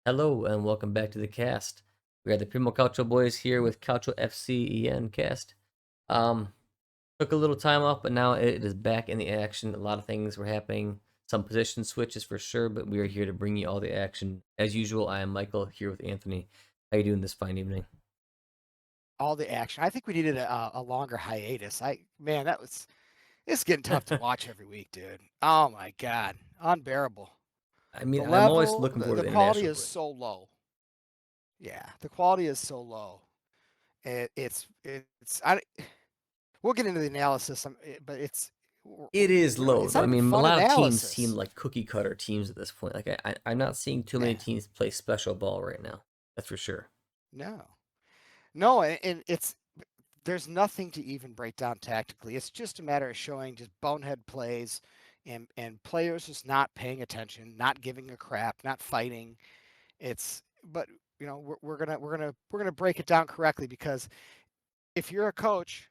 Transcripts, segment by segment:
Hello and welcome back to the cast. We got the Primo Calcio boys here with CalcioFCen cast. Um, Took a little time off, but now it is back in the action. A lot of things were happening, some position switches for sure, but we are here to bring you all the action. As usual, I am Michael here with Anthony. How you doing this fine evening? All the action. I think we needed a longer hiatus. Man, it's getting tough to watch every week, dude. Oh my god, unbearable. I The mean, I'm always level, looking the, forward to the the quality international is break. so low. Yeah, the quality is so low. It's we'll get into the analysis, but It is low, it's though. not I even mean, a fun lot of teams seem analysis. like cookie cutter teams at this point. Like I'm not seeing too many Yeah, teams play special ball right now. That's for sure. no, no, and it's there's nothing to even break down tactically. It's just a matter of showing just bonehead plays and players just not paying attention, not giving a crap, not fighting. It's but we're gonna break it down correctly because if you're a coach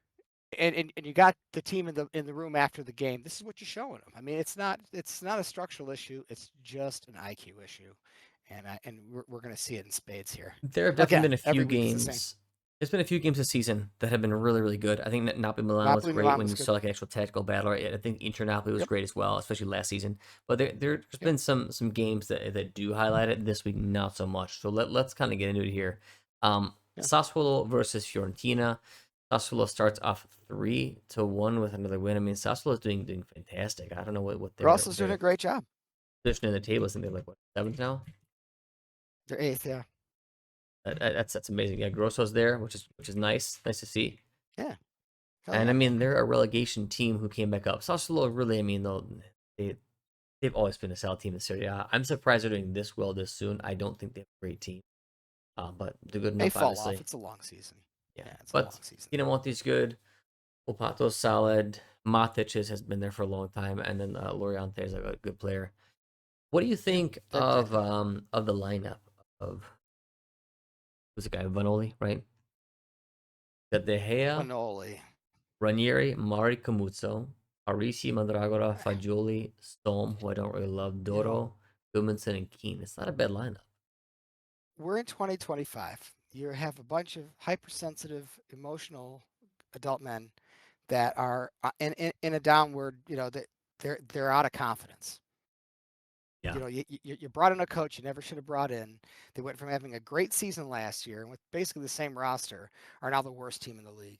and you got the team in the room after the game, this is what you're showing them. I mean, it's not a structural issue. It's just an IQ issue, and we're gonna see it in spades here. There have definitely Again, been a few every week it's the same. games. There's been a few games this season that have been really, really good. I think that Napoli Milan was Napoli great Milan when was you good. saw like an actual tactical battle. I think Inter Napoli was Yep. great as well, especially last season. But there's Yep. been some games that do highlight it. This week, not so much. So let's kind of get into it here. Yeah. Sassuolo versus Fiorentina. Sassuolo starts off 3-1 with another win. I mean, Sassuolo is doing fantastic. I don't know what Grosso's doing a their great job. position in the table is. I think they're like what, seventh now. They're eighth, yeah. That's amazing. Yeah, Grosso's there, which is nice. Nice to see. Yeah. Hell And I yeah, man. mean, they're a relegation team who came back up. Sassuolo, really, I mean, they they've always been a solid team in Serie A. I'm surprised they're doing this well this soon. I don't think they have a great team, but they're good They enough, fall off. obviously. It's a long season. Yeah, Yeah, it's a but long season. Pinamonti's good. Opato's solid. Matic has been there for a long time, and then Loriente is a good player. What do you Yeah. think They're of the lineup of who's the guy Vanoli, right? Got De Gea, Manoli. Ranieri, Mari Camuzzo, Parisi, Mandragora, Fagioli, Storm, who I don't really love, You know, Doro, Gudmundsson, and Keane. It's not a bad lineup. we're in 2025. You have a bunch of hypersensitive, emotional adult men that are in a downward. That they're out of confidence. Yeah. You brought in a coach you never should have brought in. They went from having a great season last year and with basically the same roster are now the worst team in the league.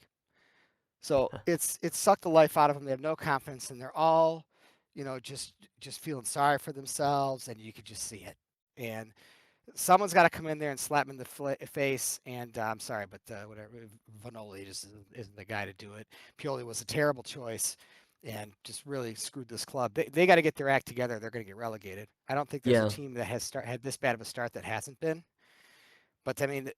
So it's sucked the life out of them. They have no confidence, and they're all, just feeling sorry for themselves, and you could just see it. And someone's got to come in there and slap him in the face. And I'm sorry, but whatever, Vanoli just isn't the guy to do it. Pioli was a terrible choice, and just really screwed this club. They got to get their act together. They're going to get relegated. I don't think there's a Yeah. team that has had this bad of a start that hasn't been. But I mean,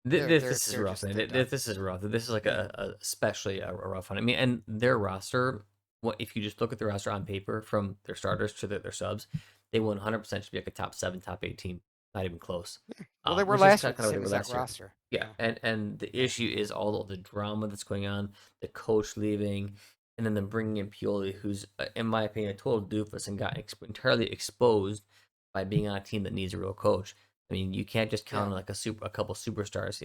they're This, they're this is they're rough, just man. they're done. This is rough. This is like Yeah. especially a rough one. I mean, and their roster, what if you just look at the roster on paper from their starters to their subs, they 100% should be like a top seven, top eight team, not even close. Well, they were Which is last year kind with the of what they same were exact last year. roster. Yeah, Yeah. and the Yeah. issue is all the drama that's going on, the coach leaving, and then them bringing in Pioli, who's, in my opinion, a total doofus and got entirely exposed by being on a team that needs a real coach. I mean, you can't just count Yeah. on like a couple superstars,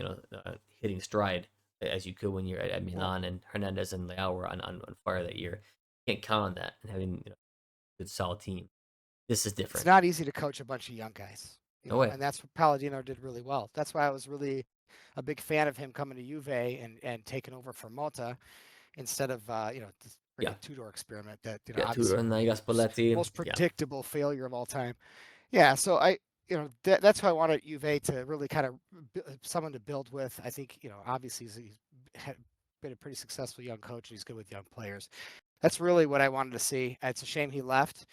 hitting stride as you could when you're at Well, Milan and Hernandez and Leao were on fire that year. You can't count on that and having a good solid team. This is it's different. not easy to coach a bunch of young guys, No way. and that's what Palladino did really well. That's why I was really a big fan of him coming to Juve and taking over for Mota instead of this Yeah, friggin' Tudor experiment that you got Tudor obviously and was now you the got Spalletti. most Yeah, predictable failure of all time. Yeah, so that's why I wanted Juve to really kind of someone to build with. I think obviously he's been a pretty successful young coach. And he's good with young players. That's really what I wanted to see. It's a shame he left.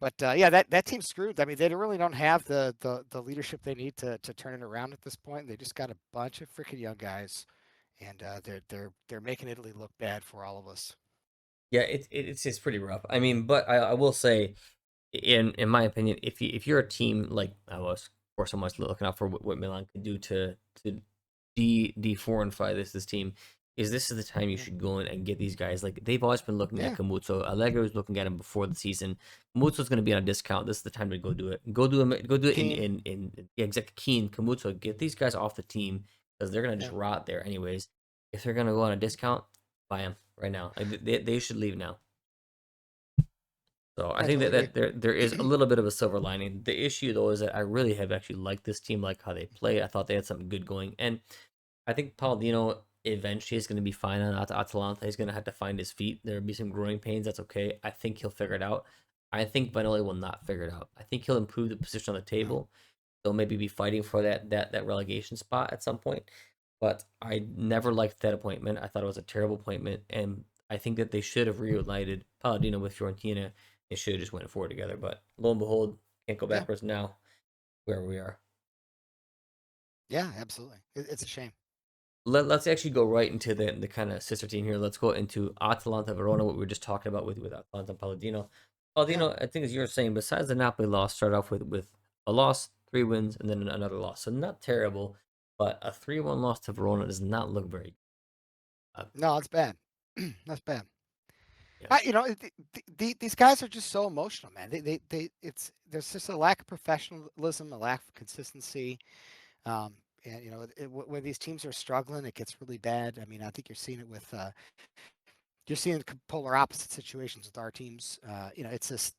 But yeah, that team's screwed. I mean, they really don't have the leadership they need to turn it around at this point. They just got a bunch of freaking young guys, and they're making Italy look bad for all of us. yeah, it's pretty rough. I mean, but I will say, in my opinion, if you're a team like I was, of course, I'm always looking out for what Milan could do to de fortify this team. is this is the time you Yeah. should go in and get these guys. Like they've always been looking at Yeah. Kamutso. Allegro was looking at him before the season. Kamutso's going to be on a discount. This is the time to go do it. Go do him. Go do it in Keen. yeah, exactly. Keen Kamutso. Get these guys off the team because they're going to Yeah. just rot there anyways. If they're going to go on a discount, buy them right now. Like they should leave now. So I I think totally agree. there is a little bit of a silver lining. The issue though is that I really have actually liked this team, like how they play. I thought they had something good going, and I think Palladino eventually is going to be fine on Atalanta. He's going to have to find his feet. There'll be some growing pains. That's okay. I think he'll figure it out. I think Vanoli will not figure it out. I think he'll improve the position on the No. table. They'll maybe be fighting for that relegation spot at some point. But I never liked that appointment. I thought it was a terrible appointment, and I think that they should have reunited Palladino with Fiorentina. They should have just went forward together. But lo and behold, can't go Yeah. backwards now. Where we are. Yeah. Absolutely. It's a shame. Let's actually go right into the kind of sister team here. Let's go into Atalanta Verona, what we were just talking about with Atalanta and Palladino. Yeah. Palladino, I think as you were saying, besides the Napoli loss, started off with a loss, 3 wins, and then another loss. So not terrible, but a 3-1 loss to Verona does not look very good. No, it's bad. That's bad. Yeah. These guys are just so emotional, man. There's just a lack of professionalism, a lack of consistency. Um, and when these teams are struggling, it gets really bad. I mean, I think you're seeing it with you're seeing polar opposite situations with our teams. It's just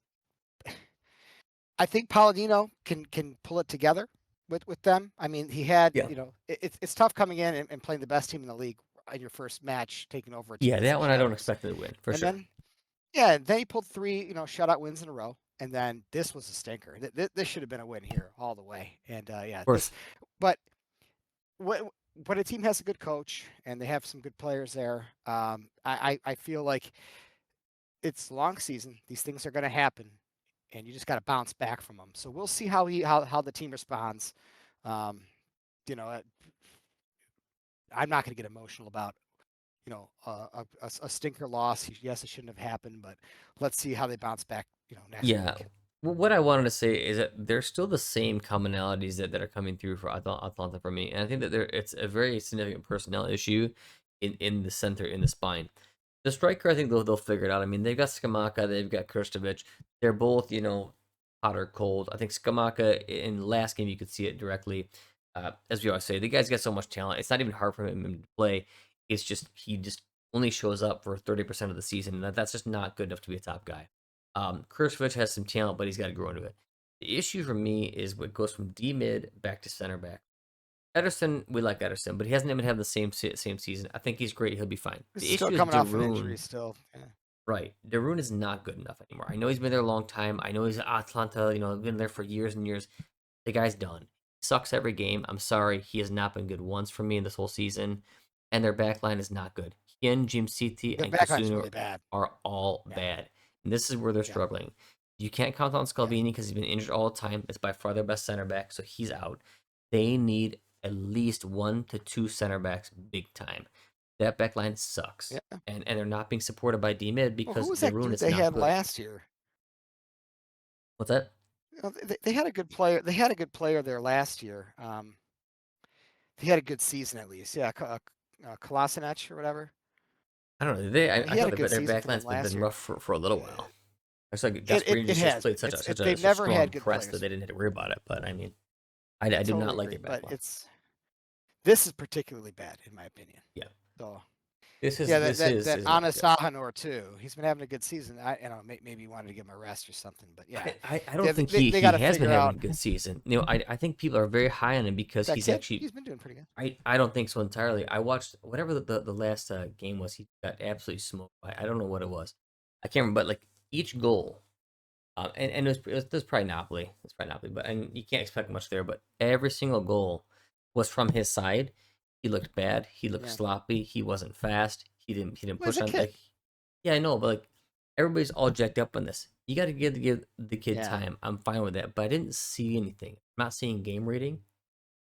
I think Palladino can pull it together with them. I mean, he had Yeah. it's tough coming in and playing the best team in the league in your first match, taking over a team Yeah, that's that in one I don't shambles. expect them to win, for And sure. then yeah, then he pulled three shutout wins in a row, and then this was a stinker. This should have been a win here all the way. And Of yeah, course. but when a team has a good coach and they have some good players there, I feel like it's long season. These things are going to happen, and you just got to bounce back from them. So we'll see how the team responds. Um, you know, uh, I'm not going to get emotional about a stinker loss. Yes, it shouldn't have happened, but let's see how they bounce back. Next Yeah. week. What I wanted to say is that there's still the same commonalities that are coming through for Atlanta for me, and I think that it's a very significant personnel issue in the center, in the spine. The striker, I think they'll figure it out. I mean, they've got Skamaka, they've got Krstovic. They're both, hot or cold. I think Skamaka in the last game you could see it directly. As we always say, the guy's got so much talent. It's not even hard for him to play. It's just he just only shows up for 30% of the season, and that's just not good enough to be a top guy. Krstovic has some talent, but he's got to grow into it. The issue for me is what goes from D mid back to center back. Ederson, we like Ederson, but he hasn't even had the same season. I think he's great. He'll be fine. He's The still issue is coming off an injury. Darun. Still, yeah. Right. Darun is not good enough anymore. I know he's been there a long time. I know he's at Atlanta, been there for years and years. The guy's done. He sucks every game. I'm sorry. He has not been good once for me in this whole season. And their back line is not good. Hien, Jim City, Their and backline's Kasuno really bad. are all Yeah, bad. And this is where they're yeah, struggling. You can't count on yeah, Scalvini because he's been injured all the time. It's by far their best center back, so he's out. They need at least 1 to 2 center backs big time. That back line sucks. yeah. And they're not being supported by D mid Well, who because was the that rune dude is they not had good. last year? What's that? They had a good player. They had a good player there last year. He had a good season at least. Yeah, Kolasinac or whatever. I don't know. I He had thought a good their season back for them line's last been year. rough for a little while. I saw It Gasparini just has played been. such They've a never strong had good press that players. they didn't have to worry about it. But I mean, I I do not totally like agree, their back but line. this is particularly bad in my opinion. Yeah, So this yeah, that is not Anas good. Sahanor too. He's been having a good season. Maybe he wanted to give him a rest or something, but yeah, I don't yeah, think they he got to has been figure having out a good season. I think people are very high on him because that he's kid. actually. He's been doing pretty good. I don't think so entirely. I watched whatever the last game was. He got absolutely smoked by. I don't know what it was. I can't remember. But like each goal. And it was probably Napoli. It's probably Napoli, but and you can't expect much there. But every single goal was from his side. He looked bad. He looked Yeah, sloppy. He wasn't fast. He didn't well, he's push a on. kid. Like, yeah, I know, but like everybody's all jacked up on this. You got to give the kid Yeah. time. I'm fine with that, but I didn't see anything. I'm not seeing game rating.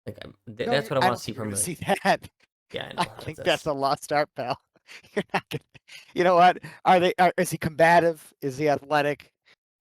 Like No, that's what I I want don't to see think you're from going to a. see that. Yeah, I I know. think that's That's a lost art, pal. You're not gonna, you know what? Is he combative? Is he athletic?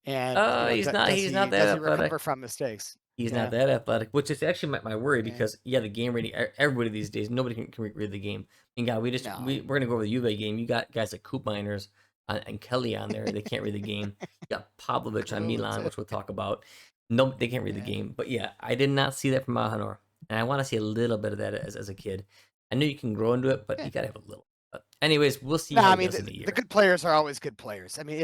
And he's not does he's not he that recover athletic. from mistakes? He's not Yeah. that athletic, which is actually my worry Yeah. because yeah, the game reading. Everybody these days, nobody can read the game. And God, No. we're gonna go over the Juve game. You got guys like Coop Miners and Kelly on there. They can't read the game. You got Pavlovic on Clue. Milan, which we'll talk about. No, they can't read the Yeah. game. But yeah, I did not see that from Mahanor, and I want to see a little bit of that as a kid. I know you can grow into it, but Yeah. you gotta have a little. But anyways, we'll see No, how I he mean does in a the year. good players are always good players. I mean,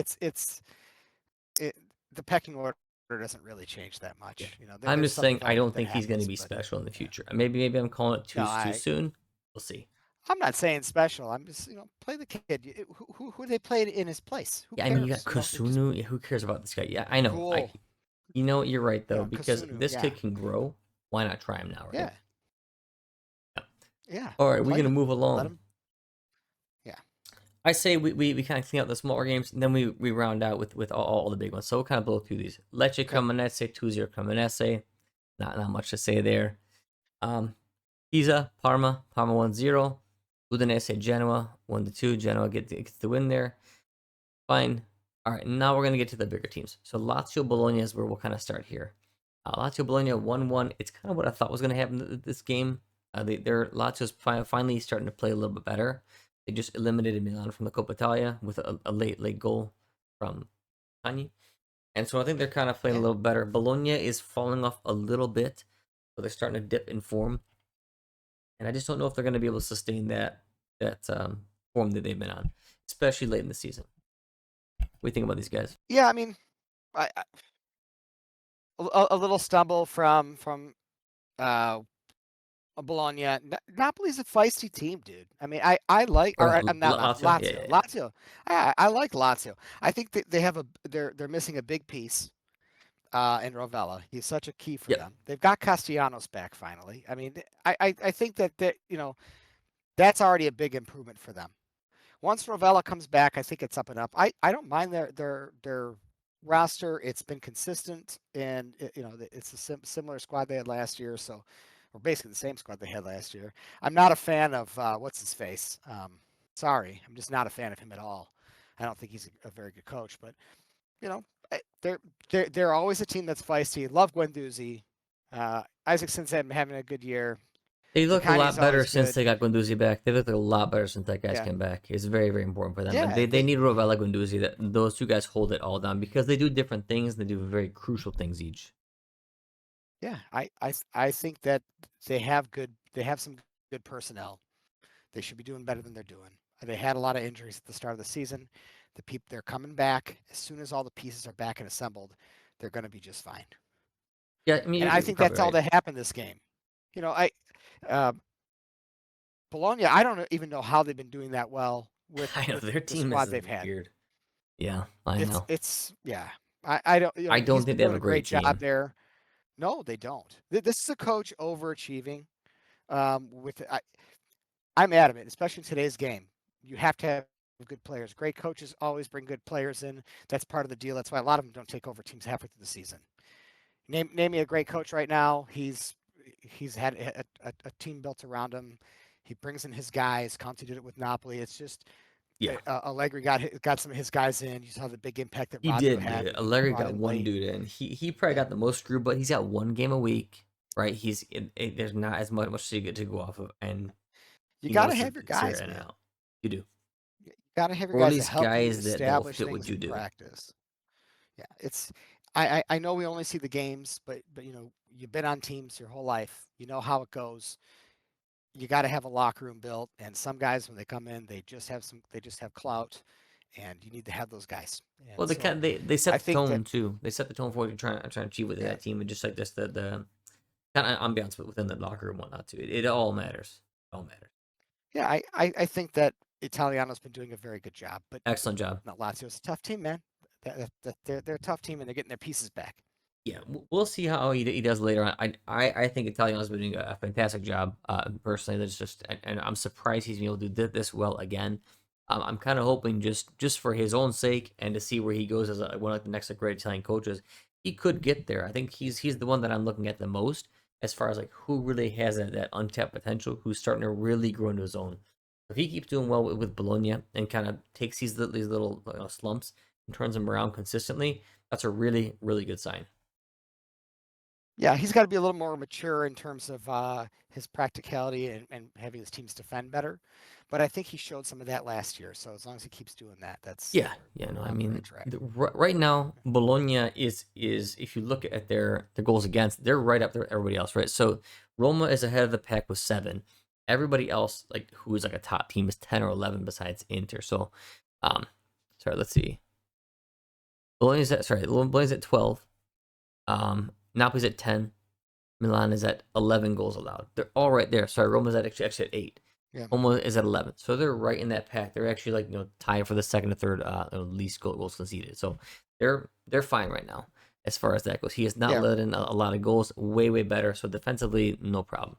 the pecking order doesn't really change that Yeah. much. You know, I'm there's just saying I subdividing don't that think he's going to happens, be but special in the yeah. future. Maybe I'm calling it No, too soon. We'll see. I'm not saying special. I'm just, play the kid. Who they played in his place? Who Yeah, I mean, you got cares? They just Kusunu. Yeah, who cares about this guy? Yeah, I know. cool. You're right though, because Kasunu. this Yeah, kid can grow. Why not try him now, right? yeah, Yeah. yeah. All right, we're Play gonna him. move Let along. him. Yeah. I say we kind of clean out the smaller games, and then we round out with all the big ones. So we'll kind of blow through these. Lecce Okay. Cremonese 2-0 Cremonese. Not much to say there. Um, Pisa Parma 1-0. Udinese Genoa 1-2. Genoa gets the win there. Fine. All right, now we're gonna get to the bigger teams. So Lazio Bologna is where we'll kind of start here. Lazio Bologna 1-1. It's kind of what I thought was gonna happen this game. They're Lazio's finally starting to play a little bit better. They just eliminated Milan from the Coppa Italia with a late goal from Cagni. And so I think they're kind of playing a Yeah. little better. Bologna is falling off a little bit, so they're starting to dip in form. And I just don't know if they're going to be able to sustain that form that they've been on, especially late in the season. What do you think about these guys? Yeah. I mean, a little stumble from uh Bologna. Napoli's a feisty team, dude. I mean, I like, Or or not Lazio? Yeah, Lazio. yeah, yeah. Lazio. I like Lazio. I think that they're missing a big piece in Rovella. He's such a key for Yep. them. They've got Castellanos back finally. I mean, I think that that's already a big improvement for them. Once Rovella comes back, I think it's up and up. I don't mind their roster. It's been consistent, and it's a similar squad they had last year. So, or basically the same squad they had last year. I'm not a fan of what's his face. Sorry, I'm just not a fan of him at all. I don't think he's a very good coach, but you know, they're always a team that's feisty. Love Guendouzi. Isaacson's having a good year. They look a Zaccagni's lot better always since good. they got Guendouzi back. They look a lot better since that guy's Yeah, came back. It's very, very important for them. And yeah. they need Rovella Guendouzi. That those two guys hold it all down because they do different things. They do very crucial things each. Yeah, I think that they have some good personnel. They should be doing better than they're doing. They had a lot of injuries at the start of the season. They're coming back. As soon as all the pieces are back and assembled, they're going to be just fine. Yeah, I mean And I you're think probably that's all right. that happened this game. You know, I uh, Bologna. I don't even know how they've been doing that well with I know their the team squad is they've had. weird. Yeah, I know. It's yeah. I don't I don't he's think been they have doing a a great great job team. there. No, they don't. This is a coach overachieving. With I'm adamant, especially in today's game. You have to have good players. Great coaches always bring good players in. That's part of the deal. That's why a lot of them don't take over teams halfway through the season. Name me a great coach right now. He's had a team built around him. He brings in his guys. Conte did it with Napoli. It's just Yeah, Allegri got some of his guys in. You saw the big impact that he Razzo did. had Dude. when he Allegri brought got in one late. dude in. He probably Yeah, got the most screw, but he's got one game a week, right? There's not as much to go off of, and you he got to knows have your to figure guys, it man. out. You do, You got to have your or at guys to least help you guys that will establish fit what things you in do. practice. Yeah, it's I know we only see the games, but you've been on teams your whole life. You know how it goes. You got to have a locker room built, and some guys when they come in, they just have clout, and you need to have those guys. Well, And so they I set the think that tone too. They set the tone for what you're trying to achieve with yeah, that team, and just like just the kind of ambiance within the locker room, and whatnot too. It all matters. It all matters. yeah, I think that Italiano's been doing a very good job, but Excellent job. not Lazio's a tough team, man. They're a tough team, and they're getting their pieces back. Yeah, we'll see how he does later on. I think Italiano's been doing a fantastic job. Personally, that's just and I'm surprised he's been able to do this well again. I'm kind of hoping just for his own sake and to see where he goes as one of the next great Italian coaches, he could get there. I think he's the one that I'm looking at the most as far as like who really has that untapped potential, who's starting to really grow into his own. If he keeps doing well with Bologna and kind of takes these little slumps and turns them around consistently, that's a really good sign. Yeah, he's got to be a little more mature in terms of his practicality and having his teams defend better. But I think he showed some of that last year. So as long as he keeps doing that, that's Yeah, yeah, no, we're I on the right mean, track. right now, Bologna is if you look at their goals against, they're right up there with everybody else, right? So Roma is ahead of the pack with 7. Everybody else, like who is like a top team, is 10 or 11 besides Inter. So, um, sorry, let's see. Bologna's at 12. Napoli's at 10. Milan is at 11 goals allowed. They're all right there. Sorry, Roma's actually at 8. Yeah, Roma is at 11. So they're right in that pack. They're actually like tied for the second or third least goals conceded. So they're fine right now as far as that goes. He has not yeah. let in a lot of goals. Way better. So defensively, no problem.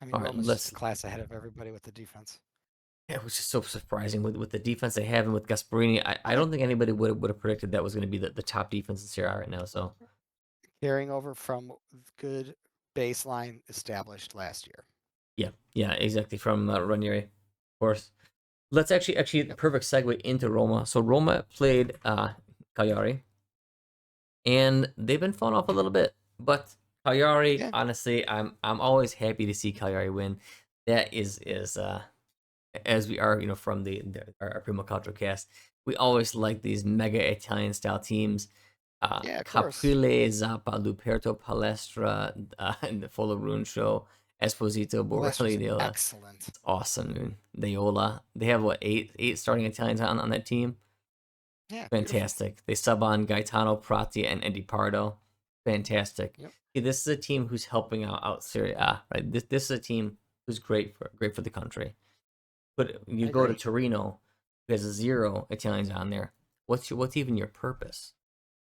I mean, All right, Roma's just a let's. class ahead of everybody with the defense. Yeah, which is so surprising with the defense they have and with Gasparini. I don't think anybody would have predicted that was going to be the top defense in Serie A right now. So Carrying over from good baseline established last year. yeah, exactly from Ranieri, of course. Let's actually Yep. perfect segue into Roma. So Roma played Cagliari, and they've been falling off a little bit. But Cagliari, Yeah. honestly, I'm always happy to see Cagliari win. That is as we are, from our Primo Calcio cast, we always like these mega Italian style teams. Yeah, of course. Caprile, Zappa, Luperto, Palestra, and the Follow show, Esposito, Lester's Borelli, Diola. excellent. It's awesome, dude. Deola. They have what, eight starting Italians on that team. Yeah, beautiful. Fantastic. They sub on Gaetano Prati and Eddie Pardo. Fantastic. Yep. See, this is a team who's helping out Serie A, right? This is a team who's great for the country. But you I go to agree. Torino, there's 0 Italians on there. What's even your purpose?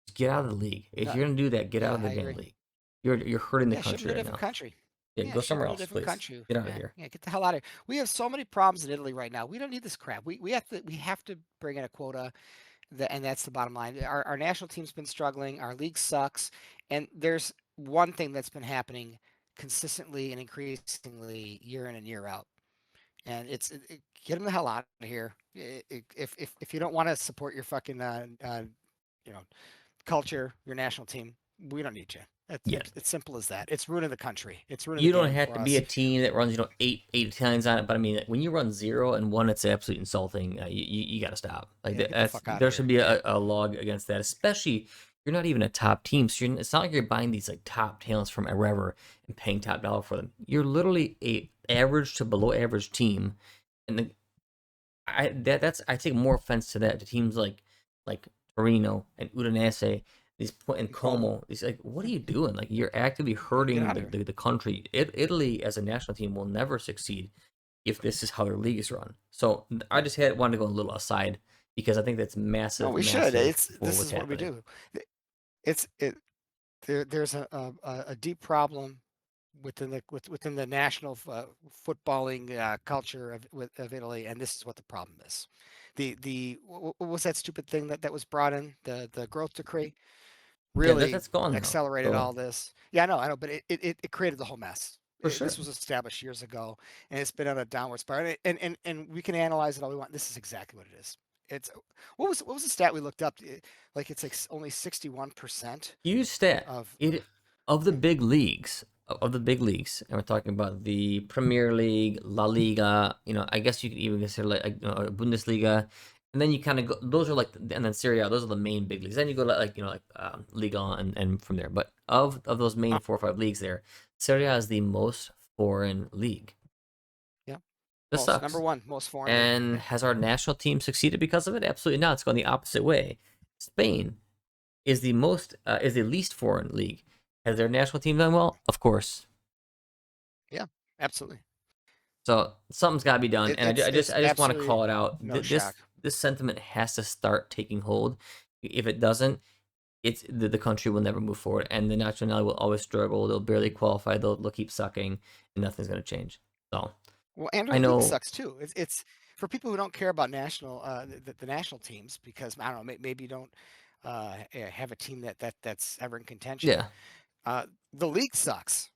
Just get out of the league. If you're None. gonna do that, get out Yeah, of the I damn agree. league. You're hurting the Yeah, ship them country to a right different now. country. Yeah, Yeah, go ship somewhere them to a else, different please. country, Get out of man. here. Yeah, get the hell out of here. We have so many problems in Italy right now. We don't need this crap. We have to bring in a quota, and that's the bottom line. Our national team's been struggling. Our league sucks, and there's one thing that's been happening consistently and increasingly year in and year out, and get them the hell out of here. If you don't want to support your fucking you know culture, your national team, we don't need you. Yeah. It's simple as that. It's ruining the country. It's ruining the You don't game have for to be us. a team that runs, eight Italians on it, but I mean, when you run 0 and 1, it's absolutely insulting. You got to stop. Like Yeah, get the that's fuck out of there should here. be Yeah, a log against that, especially you're not even a top team. So it's not like you're buying these like top talents from wherever and paying top dollar for them. You're literally a average to below average team, and I take more offense to that to teams like Torino and Udinese, and Como. Como. These like, what are you doing? Like you're actively Yeah, get hurting out of here. the country. Italy as a national team will never succeed if this is how their league is run. So I just wanted to go a little aside because I think that's No, we should. massive It's for This what's is what we happening. do. It's it. There's a deep problem within the national footballing culture of Italy, and this is what the problem is. What was that stupid thing that was brought in? The growth decree Yeah, really that's gone now. accelerated So all this. Yeah, I know, but it created the whole mess. for sure, This was established years ago, and it's been on a downward spiral. And we can analyze it all we want. This is exactly what it is. It's what was the stat we looked up? Like it's like only 61% huge stat. of It of the big leagues of the big leagues, and we're talking about the Premier League, La Liga. I guess you could even consider like Bundesliga, and then you kind of go. Those are like, and then Serie A. Those are the main big leagues. Then you go to Liga and from there. But of those main 4 or 5 leagues, there, Serie A is the most foreign league. yeah, This number sucks. one most foreign league. And Yeah, has our national team succeeded because of it? Absolutely not. It's gone the opposite way. Spain is the least foreign league. Has their national team done well? Of course. yeah, absolutely. So something's got to be done, and It's I just want to absolutely call it out. no shock. This sentiment has to start taking hold. If it doesn't, the country will never move forward, and the nationality will always struggle. They'll barely qualify. They'll keep sucking, and nothing's going to change. So Well, and I our league know, sucks too. It's for people who don't care about the national teams because I don't know, maybe you don't have a team that's ever in contention. yeah, Uh, the league sucks.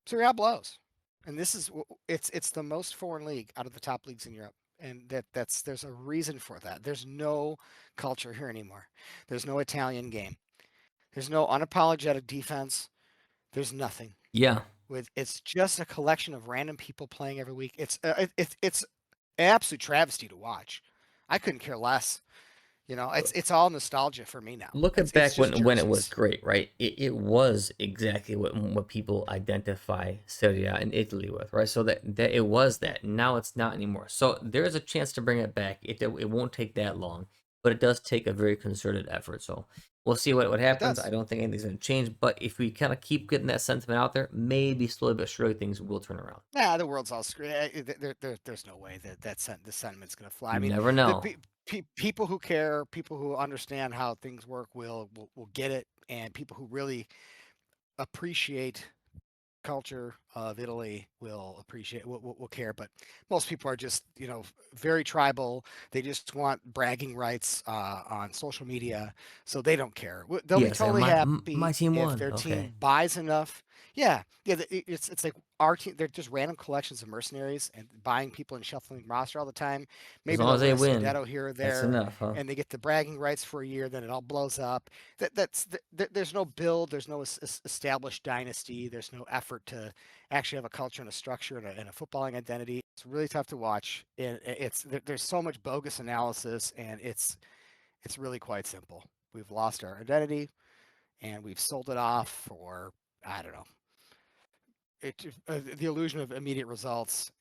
Serie A blows, and it's the most foreign league out of the top leagues in Europe, and there's a reason for that. There's no culture here anymore. There's no Italian game. There's no unapologetic defense. There's nothing. Yeah. It's just a collection of random people playing every week. It's an absolute travesty to watch. I couldn't care less. It's all nostalgia for me now. Looking It's back just when it was jerseys. great, right? It was exactly what people identify Serie A in Italy with, right? So that it was Yeah, that. Now it's not anymore. So there's a chance to bring it back. It won't take that long, but it does take a very concerted effort. So we'll see what it happens. I does. don't think anything's going to change, but if we kind of keep getting that sentiment out there, maybe slowly but surely things will turn around. Nah, the world's all screwed. There's no way the sentiment's gonna fly. I You mean, never the know. people who care, people who understand how things work will get it, and people who really appreciate culture of Italy will appreciate will care, but most people are just very tribal. They just want bragging rights on social media, so they don't care. They'll be Yes, and totally my happy team if won. their Okay, team buys enough. Yeah, yeah. It's like our team. They're just random collections of mercenaries and buying people and shuffling roster all the time. as Maybe long they'll as win they a win, Scudetto here or that's there, enough, huh? and they get the bragging rights for a year. Then it all blows up. There's no build. There's no established dynasty. There's no effort to actually have a culture and a structure and a footballing identity. It's really tough to watch. There's so much bogus analysis, and it's really quite simple. We've lost our identity, and we've sold it off for I don't know. The illusion of immediate results.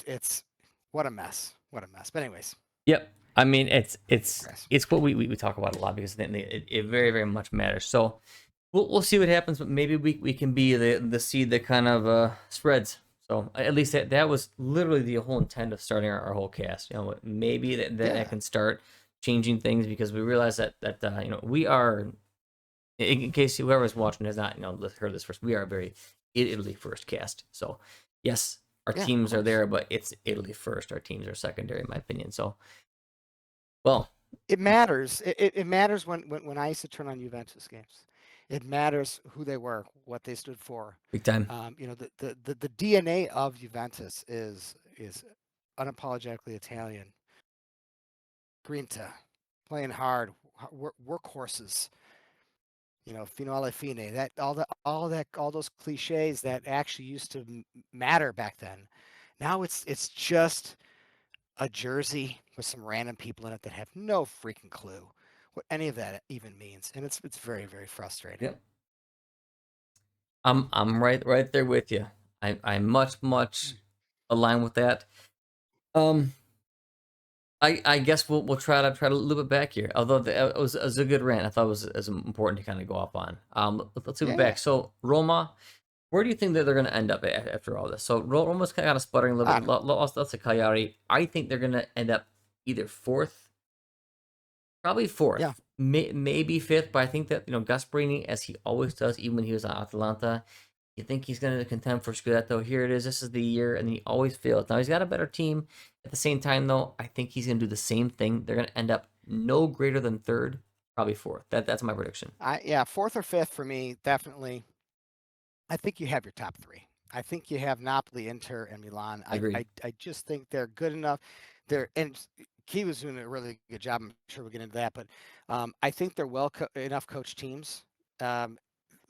It's what a mess. What a mess. But anyways, Yep. I mean, digress. it's what we talk about a lot because it very very much matters. So we'll see what happens, but maybe we can be the seed that kind of spreads. So at least that was literally the whole intent of starting our whole cast. Maybe that Yeah, can start changing things because we realize that we are, in case whoever's watching has not heard this first, we are a very Italy first cast. So yes, our yeah, of teams are course. there, but it's Italy first. Our teams are secondary, in my opinion. So well, It matters. It matters when I used to turn on Juventus games. It matters who they were, what they stood for. big time. The DNA of Juventus is unapologetically Italian. Grinta, playing hard, workhorses. Fino alla fine. All those cliches that actually used to matter back then. Now it's just a jersey with some random people in it that have no freaking clue what any of that even means, and it's very very frustrating. Yep. I'm right there with you. I much align with that. Um, I guess we'll try to loop it back here. Although it was a good rant, I thought it was important to kind of go off on. Let's loop it Yeah, back. So Roma, where do you think that they're going to end up after all this? So Roma's kind of sputtering a little I bit. don't know. Lost to Cagliari. I think they're going to end up either fourth, probably Yeah, fourth, maybe fifth. But I think that Gasperini, as he always does, even when he was on Atalanta, you think he's going to contend for Scudetto? Here it is. This is the year, and he always fails. Now he's got a better team. At the same time, though, I think he's going to do the same thing. They're going to end up no greater than third, probably fourth. That's my prediction. yeah, fourth or fifth for me, definitely. I think you have your top three. I think you have Napoli, Inter, and Milan. I agree. I just think they're good enough. And Key was doing a really good job. I'm sure we'll get into that, but I think they're enough coached teams um,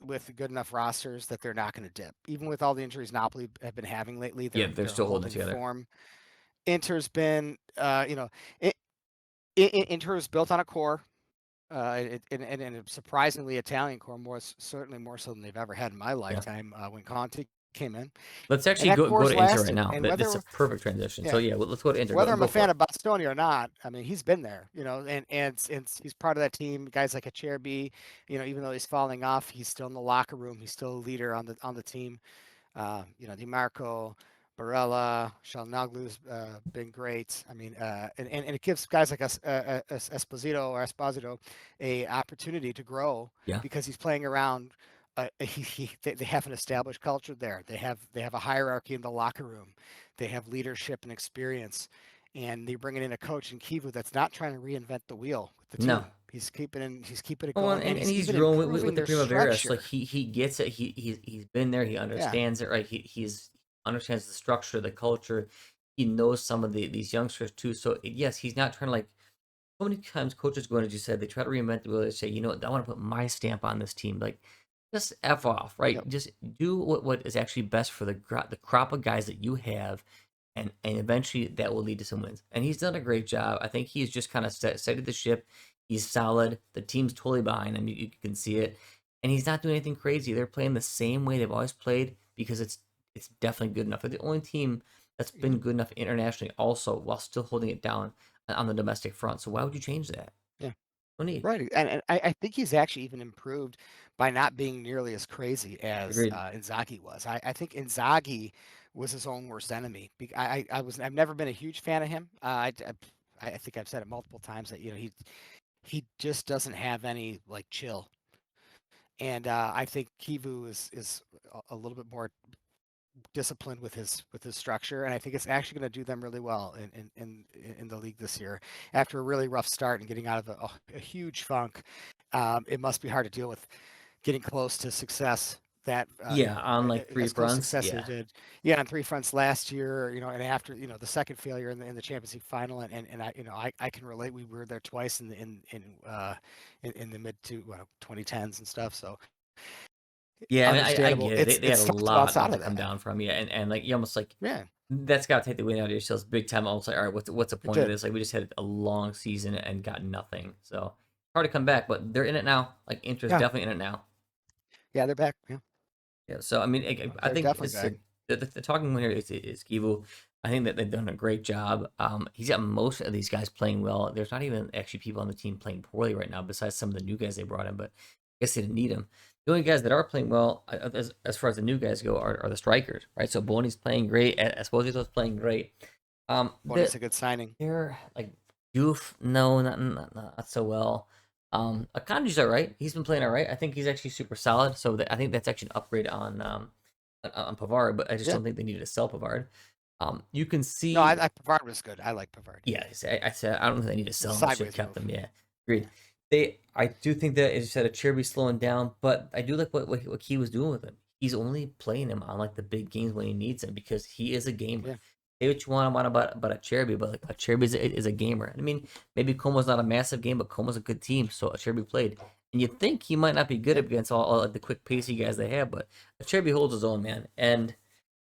with good enough rosters that they're not going to dip. Even with all the injuries Napoli have been having lately, Yeah, they're they're they're still holding holding together. form. Inter's been, I Inter is built on a core. And a surprisingly Italian core, certainly more so than they've ever had in my Yeah. lifetime when Conte came in, Let's and actually that go core's to Inter right lasted. now. And That's a perfect transition. So yeah, yeah, let's go to Inter. whether I'm Go a for fan it. of Bastoni or not, I mean he's been there, and he's part of that team. Guys like Acerbi, even though he's falling off, he's still in the locker room. He's still a leader on the team. Di Marco, Barella, Shalnaglu's been great. I mean, and it gives guys like Esposito a opportunity to grow Yeah. because he's playing around. They have an established culture there. They have a hierarchy in the locker room. They have leadership and experience, and they're bringing in a coach in Kivu that's not trying to reinvent the wheel with the No. team. He's keeping it Oh, going, and and he's he's even grown with improving the their Primavera. So structure. he gets it. He's been there. He Yeah, understands it. Right. He's understands the structure, the culture. He knows some of these youngsters too. So yes, he's not trying to like so many times coaches go in, as you said, they try to reinvent the wheel. They say, you know what, I want to put my stamp on this team. Like, just F off, right? Yep. Just do what is actually best for the crop of guys that you have, and eventually that will lead to some wins. And he's done a great job. I think he's just kind of steadied the ship. He's solid. The team's totally behind him. You can see it, and he's not doing anything crazy. They're playing the same way they've always played because it's definitely good enough. They're the only team that's been Mhm. good enough internationally, also while still holding it down on the domestic front. So why would you change that? Yeah. No need. Right, and I think he's actually even improved by not being nearly as crazy as Agreed. Inzaghi was. I think Inzaghi was his own worst enemy. I've never been a huge fan of him. I think I've said it multiple times that he just doesn't have any like chill, and I think Kivu is a little bit more disciplined with his structure, and I think it's actually going to do them really well in the league this year. After a really rough start and getting out of a huge funk, it must be hard to deal with getting close to success. That Yeah, on like three as close to fronts. success as Yeah. it did, yeah, on three fronts last year, and after the second failure in the Champions League final, and I can relate. We were there twice in the mid to 2010s and stuff, so Yeah, I mean, I understandable. get it. They It's had a tough to bounce lot out to of come that. down from, yeah, and like you almost like Yeah, that's got to take the wind out of your sails big time. Almost like, all right, what's the it point of did. this? Like we just had a long season and got nothing. So hard to come back, but they're in it now. Like Inter's Yeah, definitely in it now. yeah, they're back. Yeah. Yeah, so I mean, I They're think definitely it's back. the talking point here is Kivu. I think that they've done a great job. He's got most of these guys playing well. There's not even actually people on the team playing poorly right now, besides some of the new guys they brought in. But I guess they didn't need them. The only guys that are playing well, as far as the new guys go, are the strikers, right? So Boni's playing great. Esposito's playing great. Boney's a good signing. They're like Doof, no, not so well. Akanji's all right. He's been playing all right. I think he's actually super solid. So I think that's actually an upgrade on Pavard, but I just Yeah. don't think they needed to sell Pavard. You can No, see, Pavard was good. I like Pavard. yeah, I said I don't think they need to It's a sell him. They should have sideways kept move. him. Yeah, Yeah. agreed. I do think that, as you said, a Cherby's slowing down, but I do like what he was doing with him. He's only playing him on like the big games when he needs him because he is a gamer. Yeah. Say what you want about a Cherby, but like a Cherby is a gamer. I mean, maybe Como's not a massive game, but Como's a good team, so a Cherby played. And you think he might not be good Yeah. against all like the quick pacey guys they have, but a Cherby holds his own, man. And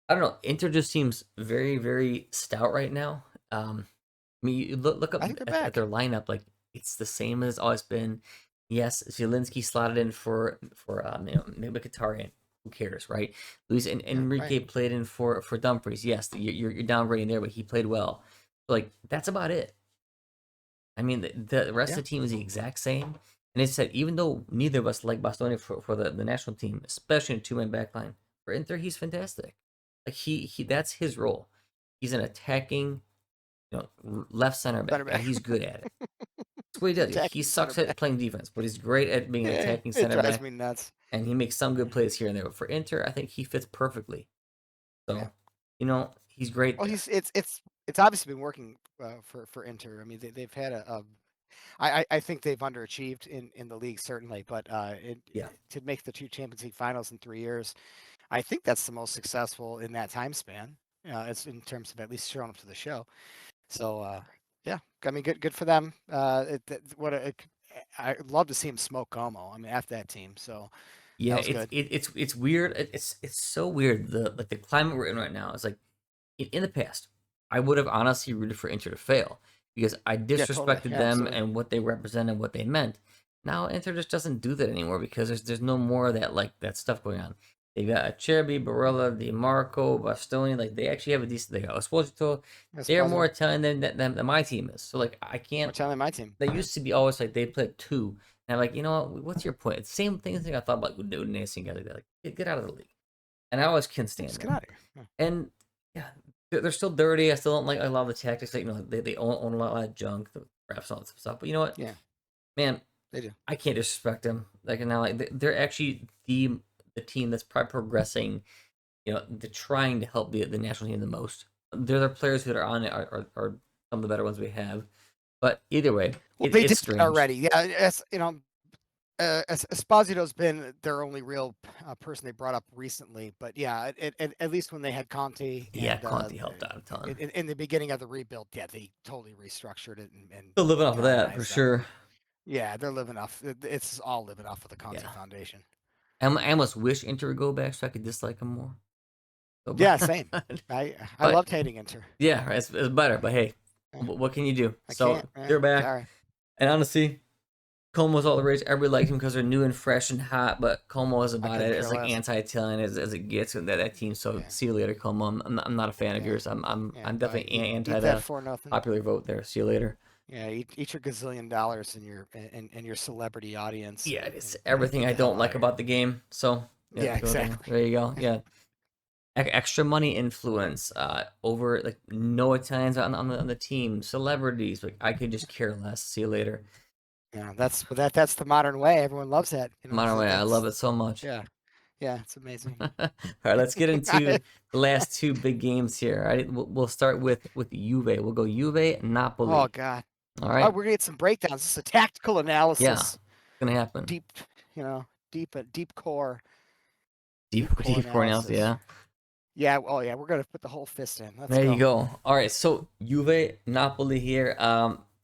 I don't know, Inter just seems very, very stout right now. I mean, you look up I think they're at their back. lineup, like it's the same as it's always been. Yes, Zielinski slotted in for maybe Mkhitaryan. Who cares, right? Luis Yeah. Right. Enrique played in for Dumfries. Yes, you're downgrading there, but he played well. Like that's about it. I mean, the rest Yeah. of the team is the exact same. And it said even though neither of us like Bastoni for the national team, especially in two-man backline, for Inter he's fantastic. Like he that's his role. He's an attacking, left center back, Center and back. he's good at it. That's what he does. He Attacking center sucks at back. playing defense, but he's great at being an Yeah. attacking It center drives back, me nuts. and he makes some good plays here and there. But for Inter, I think he fits perfectly. Yeah. So, he's great Well, there. it's obviously been working for Inter. I mean, they've had I think they've underachieved in the league certainly, but Yeah. to make the two Champions League finals in 3 years, I think that's the most successful in that time span. It's in terms of at least showing up to the show. So yeah, I mean, good for them. I'd love to see him smoke Como. I mean, after that team. So that Yeah, was good. it's weird. It's so weird. The climate we're in right now is like in the past, I would have honestly rooted for Inter to fail because I Yeah, totally. disrespected Yeah, them absolutely. and what they represent and what they meant. Now Inter just doesn't do that anymore because there's no more of that like that stuff going on. They got Acerbi, Barella, Di Marco, Bastoni. Like they actually have a decent. They got Esposito. That's They're more positive. Italian than my team is. So like I More can't. talent than my team. They Yeah. used to be always like they played two, and I'm like, you know what? What's your point? It's the same thing I thought about Udinese and guys like that. Like get out of the league. And I always can't stand Just get them. out of here. Yeah. And yeah, they're still dirty. I still don't like a lot of the tactics. Like they own a lot of junk, the refs, all that stuff. But you know what, Yeah, man, they do. I can't disrespect them. Like now, like they're actually the team that's probably progressing. They're trying to help the national team the most. They're the players that are on it are some of the better ones we have. But either way, Well, they it's did that strange. already. Yeah, Esposito's been their only real person they brought up recently, but yeah, at least when they had Conte Yeah, and Conti helped out a ton. in the beginning of the rebuild, yeah, they totally restructured it and Still living off of that for modernized them. sure. Yeah, they're living off. It's all living off of the Conte Yeah. Foundation. I almost wish Inter would go back so I could dislike them more. So, Yeah, same. I but loved hating Inter. yeah, it's better. But hey, Yeah, what can you do? I can't. So they're back, Sorry. and honestly, Como's all the rage. Everybody liked him because they're new and fresh and hot. But Como is I about couldn't it. care It's like less. anti-Italian as it gets. That team. So Yeah, see you later, Como. I'm not a fan of yeah, yours. yeah. I'm Bye. definitely anti Eat that the for nothing. popular vote there. See you later. Yeah, eat your gazillion dollars and your celebrity audience Yeah, it's and everything get I the hell don't out like of here. about the game. So yeah, Yeah, go there. exactly. There you go. Yeah, extra money influence over like no Italians on the team, celebrities. Like I could just care less. See you later. Yeah, that's the modern way. Everyone loves that. Modern way, I love That's it so much. yeah, yeah. It's amazing. All right, let's get into the last two big games here. All right, we'll start with Juve. We'll go Juve Oh Napoli. God. All Oh, right, we're gonna get some breakdowns. This is a tactical yeah, it's analysis, gonna happen. deep, deep core, Deep deep core deep core analysis, analysis. yeah. Yeah. Oh yeah. We're gonna put the whole fist in. Let's There you go. go. All right, so Juve Napoli here.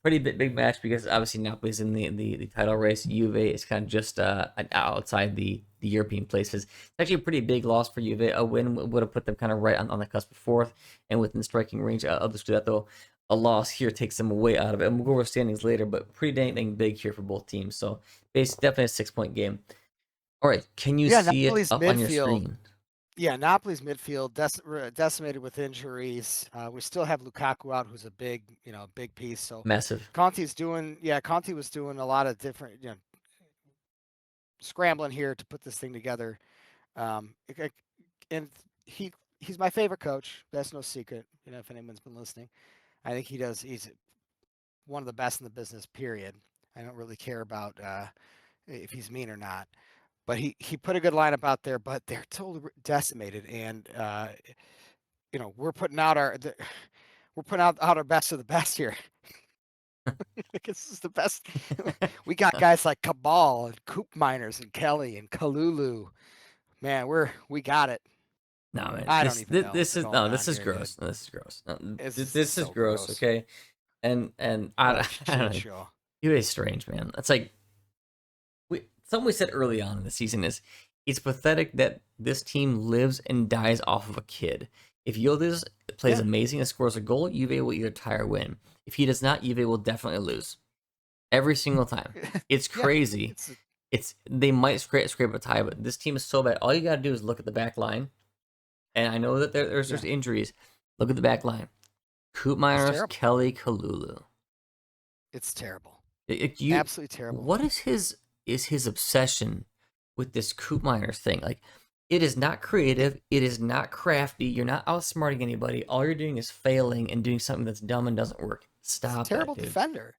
Pretty big match because obviously Napoli's in the title race. Juve is kind of just outside the European places. It's actually a pretty big loss for Juve. A win would have put them kind of right on the cusp of fourth and within striking range of the Scudetto. A loss here takes them way out of it. And we'll go over standings later, but pretty dang big here for both teams. So basically, definitely a 6 point game. All right, can you Yeah, see it Napoli's up on your midfield. screen? Yeah, Napoli's midfield decimated with injuries. We still have Lukaku out, who's a big, big piece. So Massive. Conte was doing a lot of different, scrambling here to put this thing together. And he's my favorite coach. That's no secret. If anyone's been listening, I think he's one of the best in the business. Period. I don't really care about if he's mean or not. But he put a good lineup out there, but they're totally decimated, and we're putting out our best of the best here. This is the best. We got guys like Cabal and Coop Miners and Kelly and Kalulu. Man, we got it. No man, I don't even know what's this is going no, on this is here, dude. gross. No, this is gross. No, This is this is so gross. gross. Okay, and What a I shit don't know. show. You is strange, man. It's like something we said early on in the season is it's pathetic that this team lives and dies off of a kid. If Yildiz plays Yeah, amazing and scores a goal, Juve will either tie or win. If he does not, Juve will definitely lose every single time. It's yeah. crazy. It's they might scrape a tie, but this team is so bad. All you gotta do is look at the back line. And I know that there's Yeah. injuries. Look at the back line. Coop It's Miners, terrible. Kelly, Kalulu. It's terrible. You, Absolutely terrible. what is his obsession with this Coop Miners thing? Like, it is not creative. It is not crafty. You're not outsmarting anybody. All you're doing is failing and doing something that's dumb and doesn't work. He's a Stop that, terrible dude. defender.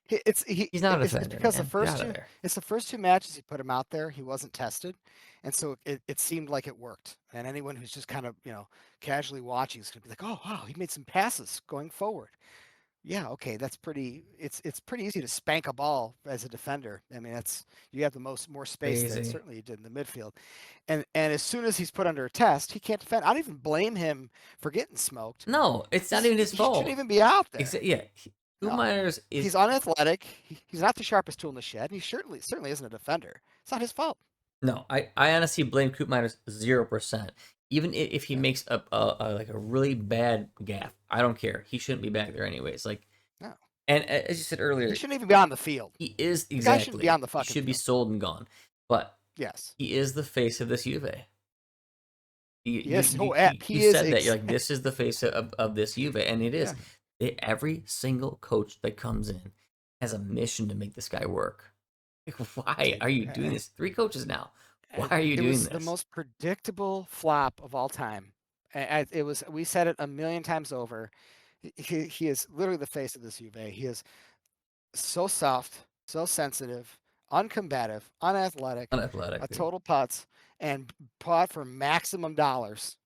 He's not a It's defender, because man. Get out of there. it's the first two matches he put him out there. He wasn't tested, and so it seemed like it worked. And anyone who's just kind of casually watching is gonna be like, oh wow, he made some passes going forward. Yeah, okay, that's pretty. It's pretty easy to spank a ball as a defender. I mean, that's you have the more space than Crazy. certainly you did in the midfield. And as soon as he's put under a test, he can't defend. I don't even blame him for getting smoked. No, it's not even his He shouldn't fault. even be out there. Yeah, Coop No, Miners is he's unathletic. He's not the sharpest tool in the shed. He certainly isn't a defender. It's not his fault. no. I honestly blame Coop Miners 0%. Even if he Yeah, makes a like a really bad gaff, I don't care. He shouldn't be back there anyways. Like, no, and as you said he earlier, shouldn't even be on the field. he is The guy shouldn't be exactly. on the He fucking should be field. sold and gone. But Yes, he is the face of this Juve. yes. Oh, You he is. said that you're like this is the face of this Juve, and it is. Yeah, Every single coach that comes in has a mission to make this guy work. Like, why are you doing this? 3 coaches now. Why are you it doing was the this? most predictable flop of all time. It was. We said it a million times over. He is literally the face of this Juve. He is so soft, so sensitive, uncombative, unathletic, Unathletic, a dude. total putz, and bought for maximum dollars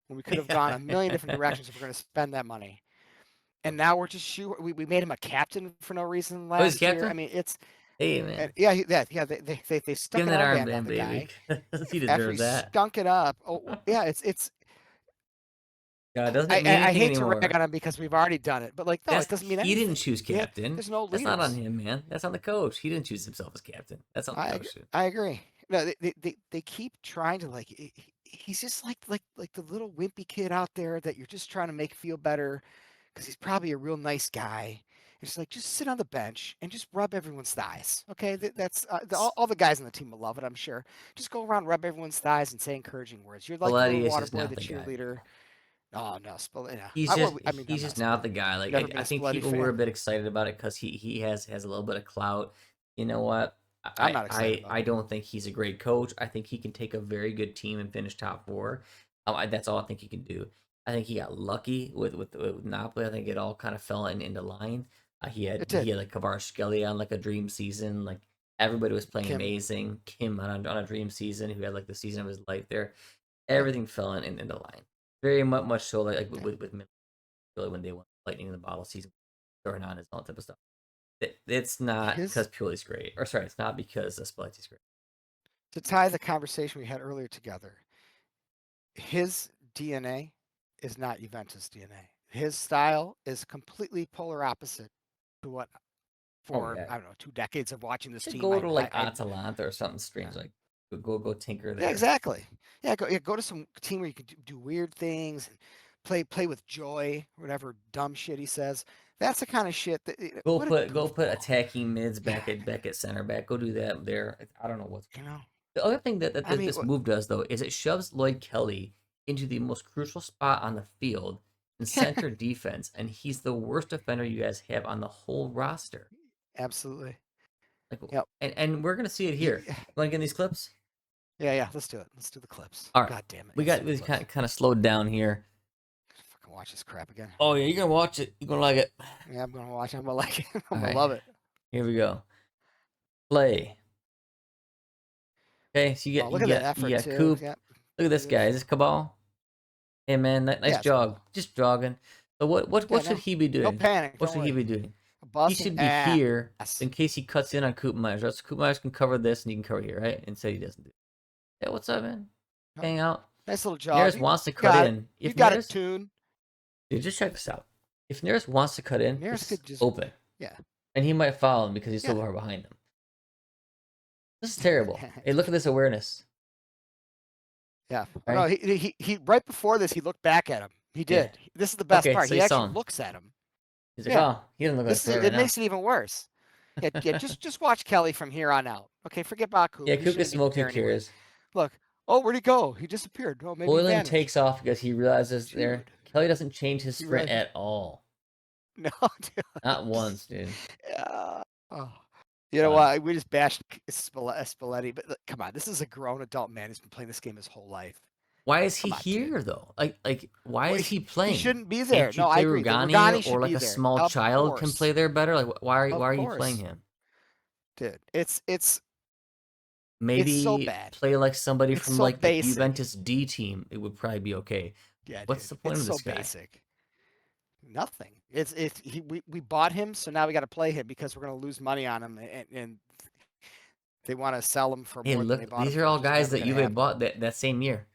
when we could have gone a million different directions if we're going to spend that money. And now we're just we made him a captain for no reason Oh, he's last year. I captain. mean, Hey, And man. they Give stuck him an that armband on armband, the baby. guy He after he deserves that. stunk it up. Oh yeah, it's God, doesn't it I, mean I anything hate to rag anymore? on him because we've already done it, but like no, it doesn't mean He didn't anything. choose captain. There's no That's not on leaders. him, man. That's on the coach. He didn't choose himself as captain. That's on the coach, dude. I agree. No, they keep trying to like he's just like the little wimpy kid out there that you're just trying to make feel better because he's probably a real nice guy. It's like just sit on the bench and just rub everyone's thighs. Okay, that's all the guys on the team will love it. I'm sure. Just go around, rub everyone's thighs, and say encouraging words. You're like the little Spalletti is water just boy, not the the guy, cheerleader. man. Oh no, Spalletti. Yeah. I mean, He's I'm not just a not Spalletti. the guy. Never Like been I a think Spalletti people were a fan. bit excited about it because he has a little bit of clout. You know what? I'm not excited about I it. don't think he's a great coach. I think he can take a very good team and finish top four. That's all I think he can do. I think he got lucky with Napoli. I think it all kind of fell into line. It He did. had like Kvaratskhelia on like a dream season. Like everybody was playing Kim. amazing. Kim on a dream season, who had like the season of his life there. Yep. Everything fell into line. Very much so like Yeah. with Milan when they won lightning in the bottle season, Hernandez, all that type of stuff. It's not because His Puli's great, or sorry, it's not because Spalletti's great. to tie the conversation we had earlier together. His DNA is not Juventus DNA. His style is completely polar opposite to what Oh for yeah, I don't know 2 decades of watching you this should team. go to like I Atalanta or something yeah. strange like go tinker Yeah, there. exactly. Go to some team where you can do weird things and play with joy, whatever dumb shit he says. That's the kind of shit that what a Go put goofball. attacking mids Yeah, back at center back. Go do that there. I don't know what's you know. the other thing I mean, this move does though is it shoves Lloyd Kelly into the most crucial spot on the field in center defense, and he's the worst defender you guys have on the whole roster. absolutely. Like, Yep. and we're gonna see it He, here. Want to get in these clips? yeah. Let's do it. Let's do the clips. All right, God damn it. Let's do the we clips. kind of slowed down here. Fucking watch this crap again. Oh yeah, you're gonna watch it. You're gonna like it. Yeah, I'm gonna watch. I'm gonna like it. All I'm gonna right, love it. here we go. Play. Okay, so Oh, look at that you effort got too. Coop. Yeah, Look at this guy. Is beautiful. this Cabal? Hey man, nice Yeah, it's jog. Cabal. Just jogging. So Yeah, what should he be no doing? panic. What Don't should he worry. be doing? He Busting should be here ass. in case he cuts in on Coop Myers. Right? So Coop Myers can cover this and he can cover here, right? Instead he doesn't do it. Hey, what's up, man? No, Hang out. nice little jog. Neres wants to You cut got it. in. You If got it, Neres, Tune. dude, just check this out. If Neres wants to cut in, this Nearest is could just. open. Yeah. And he might follow him because he's so Yeah. far behind him. This is terrible. Hey, look at this awareness. Yeah. Oh, no, Right? he right before this he looked back at him. He Yeah. did. This is the best Okay, part. so He you saw actually him. looks at him. He's like, Yeah. oh, he doesn't look like a This is threat right it now. makes it even worse. Yeah. Just watch Kelly from here on out. Okay, forget Baku. Yeah, He Coop gets shouldn't be smoked, who there anyway. cares? Look. Oh, where'd he go? He disappeared. Oh, maybe he Boylan vanished. takes off because he realizes there. Dude, Kelly doesn't change his he sprint really at all. no, Not dude. once, dude. Oh. You know God. what? We just bashed Spalletti, but come on, this is a grown adult man who's been playing this game his whole life. Why is he Come on, dude. here though? Why Well, is he he playing? shouldn't be there. Can't you No, I play agree. The Rugani Rugani or should like be a there. small Of child can course. play there better? Like why Of are you playing course. him? Dude, it's so Maybe bad. play like somebody It's from so like the basic. Juventus D team. It would probably be okay. Yeah, What's dude. the point It's of so this guy? basic. Nothing. We bought him, so now we got to play him because we're going to lose money on him, and they want to sell him for Hey, more than they look, bought him these are for, all which is guys never that going to Juve happen. bought that same year.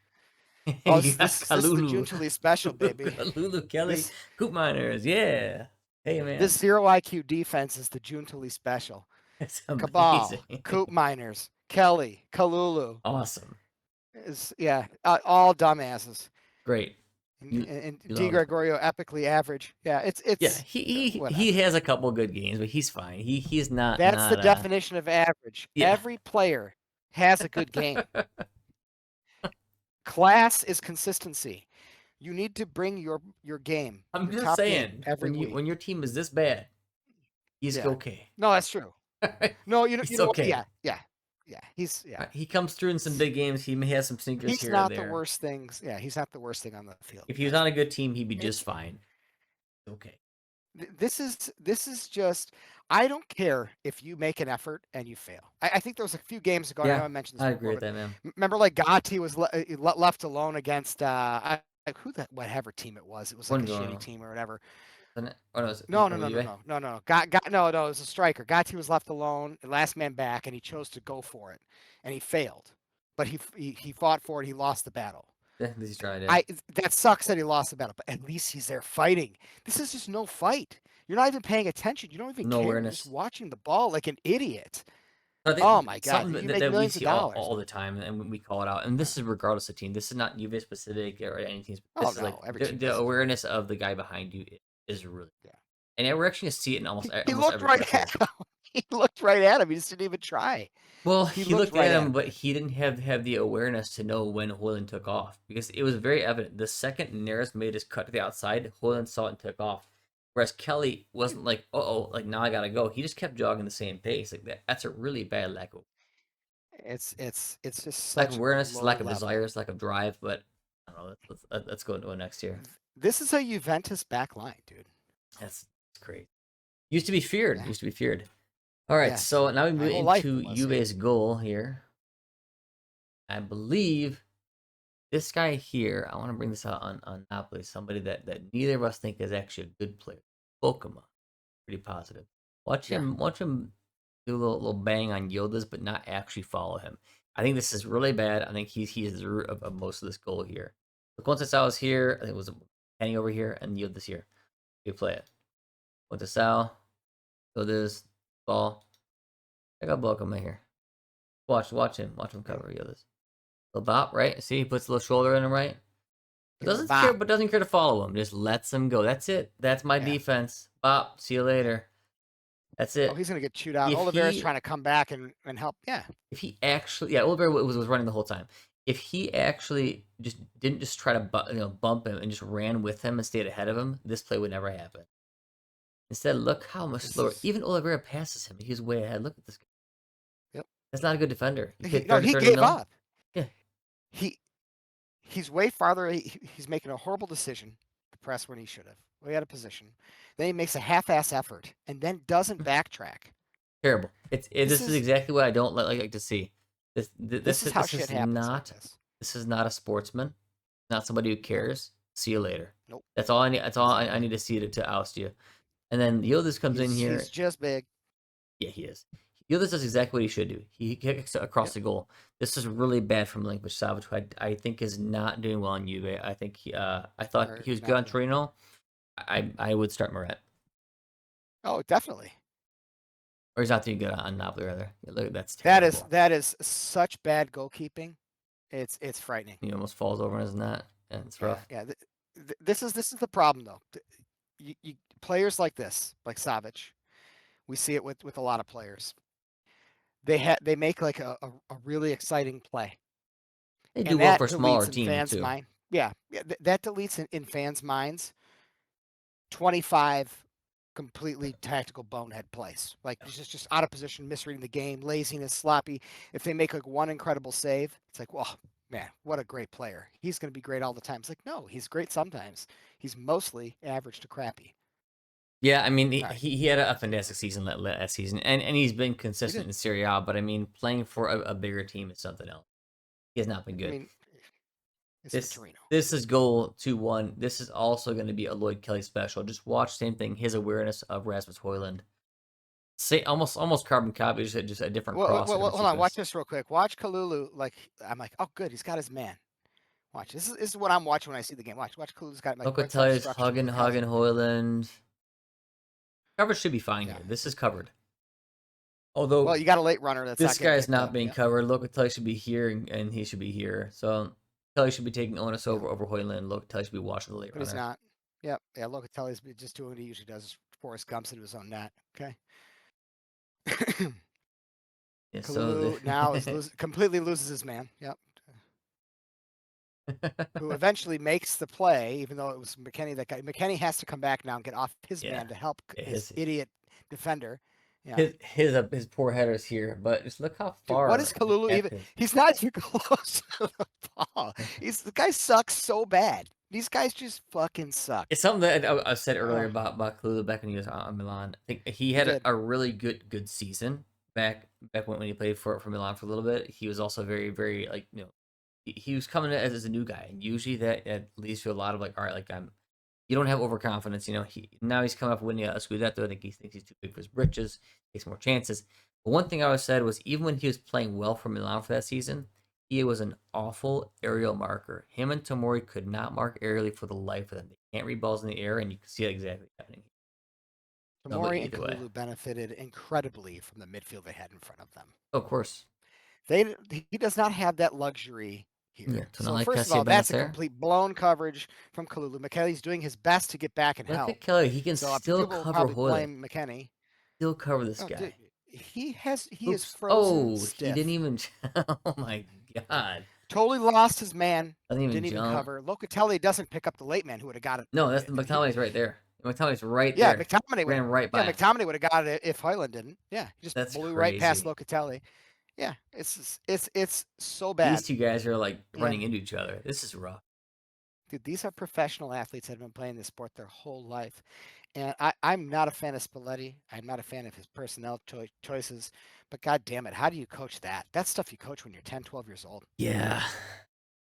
Oh, You got this is the Kalulu, June Tully special, baby. Kalulu Kelly, This Coop Miners. Yeah. Hey, man. this zero IQ defense is the June Tully special. It's Cabal, amazing. Coop Miners, Kelly, Kalulu, Awesome. is all dumbasses. Great. And You D love it. Gregorio epically average. Yeah, Yeah, whatever. he has a couple good games, but he's fine. He's That's the definition of average. yeah. Every player has a good game. Class is consistency. You need to bring your game, I'm your just top game saying every when week. your team is this bad, he's Yeah. okay. No, that's true. No, you He's know what? okay. Yeah. He's He comes through in some big games. He may have some sneakers he's here or not the there. worst things. Yeah, he's not the worst thing on the field. If he was on a good team, he'd be just fine. Okay. This is just I don't care if you make an effort and you fail. I think there was a few games ago. I know Yeah, I mentioned this I before, agree with but that, man. remember like Gotti was left alone against who that whatever team it was. It was like a shitty Buongiorno. team or whatever. Isn't it? Oh, no, is it, No, no, oh, no, no, UA? no, no, no. No, no. It was a striker. Gatti was left alone, last man back, and he chose to go for it, and he failed. But he fought for it. He lost the battle. Yeah, he's trying, yeah. I that sucks that he lost the battle, but at least he's there fighting. This is just no fight. You're not even paying attention. You don't even No care. You're just awareness. watching the ball like an idiot. I Oh think my God, something you that, make that we millions of see dollars. all the time, and we call it out, and Yeah. this is regardless of team. This is not UV specific or anything. Oh This is like no, every team the does it. awareness of the guy behind you is really, Yeah. and we're actually gonna see it in He almost looked every right play at here. him. He looked right at him. He just didn't even try. Well, He he looked looked right at at him, him. but he didn't have the awareness to know when Hoyland took off because it was very evident. The second Neres made his cut to the outside, Hoyland saw it and took off. Whereas Kelly wasn't like, oh, like now I gotta go. He just kept jogging the same pace. Like that's a really bad It's just lack of such awareness, low lack of level. desires, lack of drive. But I don't know. Let's go into it next year. This is a Juventus back line, dude. That's great. Used to be feared. Yeah. Used to be feared. All right, Yes. so now we My move whole life into it was. Juve's goal here. I believe this guy here, I want to bring this out on Napoli, somebody that neither of us think is actually a good player. Pokemon, pretty positive. Yeah. Watch him do a little bang on Yildiz, but not actually follow him. I think this is really bad. I think he is the root of most of this goal here. The Contessao is here. I think it was Penny over here and Yildiz here. You play it. Contessao, Yildiz, ball. I got Pokemon here. Watch him Yeah. cover Yildiz. Little bop, right? See, he puts a little shoulder in him, right? Give him a But bop. doesn't care to follow him. Just lets him go. That's it. That's my Yeah. defense. Bop. See you Yeah. later. That's Oh, it. he's gonna get chewed out. If Oliveira's he trying to come back and help. Yeah. if he actually, yeah, Oliver was running the whole time. If he actually just didn't just try to bump him and just ran with him and stayed ahead of him, this play would never happen. Instead, look how much This slower. is. Even Oliveira passes him. He's way ahead. Look at this guy. Yep. That's not a good defender. You paid No, 30 he 30 gave mil. up. Yeah, He he's way farther. He's making a horrible decision to press when he should have. Way out of position. Then he makes a half-ass effort and then doesn't backtrack. terrible. This This is is exactly what I don't like to see. this is how shit happens like this. This is not a sportsman. Not somebody who Nope. cares. See you later. Nope. That's all I need. That's all I Exactly. need to see to oust you. And then Yildiz comes in He's here. just big. Yeah, he is. Yildiz does exactly what he should do. He kicks across Yep. the goal. This is really bad from Milinkovic Savic, who I think is not doing well in Juve. I think I thought Or he was good on Napoli. Torino. I would start Moret. Oh, definitely. Or he's not doing good on Napoli, rather. Yeah, look, that's terrible. That is such bad goalkeeping. It's frightening. He almost falls over in his net. And it's Yeah, rough. yeah. This is the problem though. Players like this, like Savic, we see it with a lot of players. They make like a really exciting play, They do and well that for smaller deletes in teams, fans' too. mind. Yeah, yeah, that deletes in fans' minds 25 completely tactical bonehead plays. Like just out of position, misreading the game, laziness, sloppy. If they make like one incredible save, it's like, well, man, what a great player. He's going to be great all the time. It's like, no, he's great sometimes. He's mostly average to crappy. Yeah, I mean, All right. he had a fantastic season last season, and he's been He consistent did. in Serie A. But I mean, playing for a bigger team is something else. He has not been I good. mean, it's for Torino. This is goal 2-1. This is also going to be a Lloyd Kelly special. Just watch same thing. His awareness of Rasmus Højlund. Say almost carbon copy, just a different cross, a different Hold on. Watch sequence. this real quick. Watch Kalulu. Like, I'm like, oh, good. He's got his man. Watch. This is what I'm watching when I see the game. Watch. Kalulu's got like right side Locatelli's obstruction. hugging Look how Højlund. Coverage should be fine yeah. here. This is covered. Well, Although you got a late runner that's this not getting guy's picked not up. being Yeah. covered. Locatelli should be here, and he should be here. So Kelly should be taking onus Yeah. over Højlund. Locatelli should be watching the late But he's runner. not. Yep. Yeah. Locatelli's just doing what he usually does. Forrest Gumps into his own net. Okay. Yeah, so Kalulu now completely loses his man. Yep. Who eventually makes the play, even though it was McKennie that got. McKennie has to come back now and get off his yeah, man to help this his idiot defender. Yeah. his poor header's here, but just look how Dude, what far is the Kalulu gap even? is. He's not even close to the ball. The guy sucks so bad. These guys just fucking suck. It's something that I said earlier Oh, about Kalulu back when he was on Milan. I think he he had did. a really good season back when he played for Milan for a little bit. He was also very like he was coming as a new guy, and usually that leads to a lot of like, all right, like you don't have overconfidence. Now he's coming up winning a Scudetto. I think he thinks he's too big for his britches, takes more chances. But one thing I always said was even when he was playing well for Milan for that season, he was an awful aerial marker. Him and Tomori could not mark aerially for the life of them. They can't read balls in the air, and you can see it exactly happening. No, but Tomori and either way, Kalulu benefited incredibly from the midfield they had in front of them. of course. He does not have that luxury Yeah, here. So Tonali first of Kessie all, that's a Benacer. complete blown coverage from Kalulu. McKelly's doing his best to get back and Look help. at Kelly. He can So still people will cover probably Hoyle. blame McKenny. Still cover this Oh, dude, guy. he is Oops. frozen Oh, he stiff. didn't even. Oh my God. Totally lost his man. Doesn't even Didn't even jump. cover. Locatelli doesn't pick up the late man who would have got it. No, that's the McTominay's right there. McTominay's right Yeah, there. McTominay would. Ran right by him. McTominay would have got it if Hoyland didn't. Yeah, he just That's blew right past crazy. Locatelli. Yeah, it's so These bad. two guys are like running And into each other. This is rough. dude, these are professional athletes that have been playing this sport their whole life. And I'm not a fan of Spalletti. I'm not a fan of his personnel choices. But God damn it, how do you coach that? That's stuff you coach when you're 10, 12 years old. Yeah.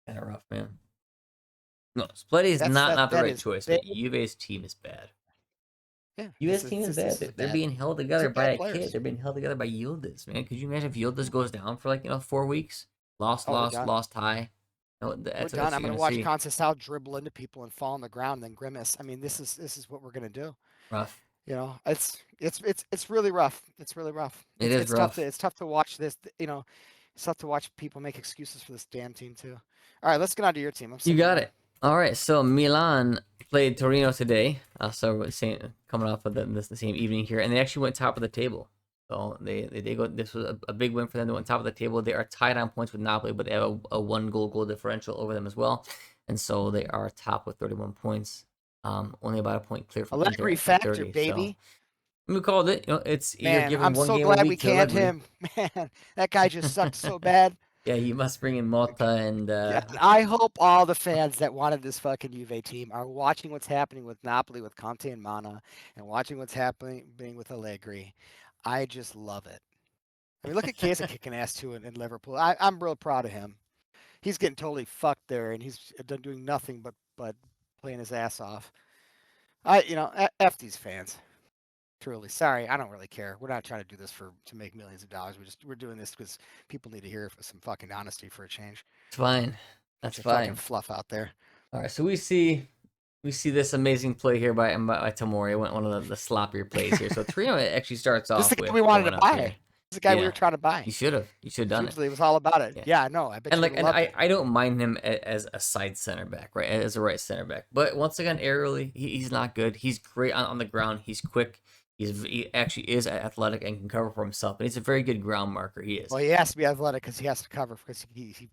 Kind of rough, man. No, Spalletti is not the That right is choice, big. but Juve's team is bad. Yeah, Juve's team is bad. this is a They're bad. being held These together are by bad a kid. players. They're being held together by Yildiz, man. Could you imagine if Yildiz goes down for 4 weeks? Lost, Oh, we're done. lost tie. No, We're that's done. what I'm you're gonna gonna watch see. Conceição dribble into people and fall on the ground and then grimace. I mean, this is what we're gonna do. Rough. It's really rough. It's really rough. It is rough. It's tough to watch this. It's tough to watch people make excuses for this damn team too. All right, let's get on to your team. I'm You sick of got mine. it. All right, so Milan played Torino today. So coming off of the same evening here, and they actually went top of the table. So they go. This was a big win for them. They went top of the table. They are tied on points with Napoli, but they have a 1 goal differential over them as well, and so they are top with 31 points. Only about a point clear from Inter Allegri at factor, 30. baby. So we called it. It's you're Man, giving I'm one so game a glad we week to canned Allegri. him. Man, that guy just sucked so bad. Yeah, you must bring in Mota and Yeah, and I hope all the fans that wanted this fucking Juve team are watching what's happening with Napoli, with Conte and Mana, and watching what's happening with Allegri. I just love it. I mean, look at Chiesa kicking ass too in Liverpool. I'm real proud of him. He's getting totally fucked there, and he's done doing nothing but playing his ass off. F these fans. Truly, sorry, I don't really care. We're not trying to do this to make millions of dollars. We're doing this because people need to hear some fucking honesty for a change. it's fine. That's Bunch of fucking fine. fluff out there. All right, so we see this amazing play here by Tomori. One of the sloppier plays here. So Torino actually starts This is off the guy with we wanted to going up buy. here. This is the guy we Yeah, were trying to buy. you should have done it. Usually it was all about it. Yeah. Yeah, I know. I bet And you would have loved it. I don't mind him as a side center back, right? As a right center back. But once again, aerially, he's not good. He's great on the ground. He's quick. He actually is athletic and can cover for himself. And he's a very good ground marker. He is. Well, he has to be athletic because he has to cover because he's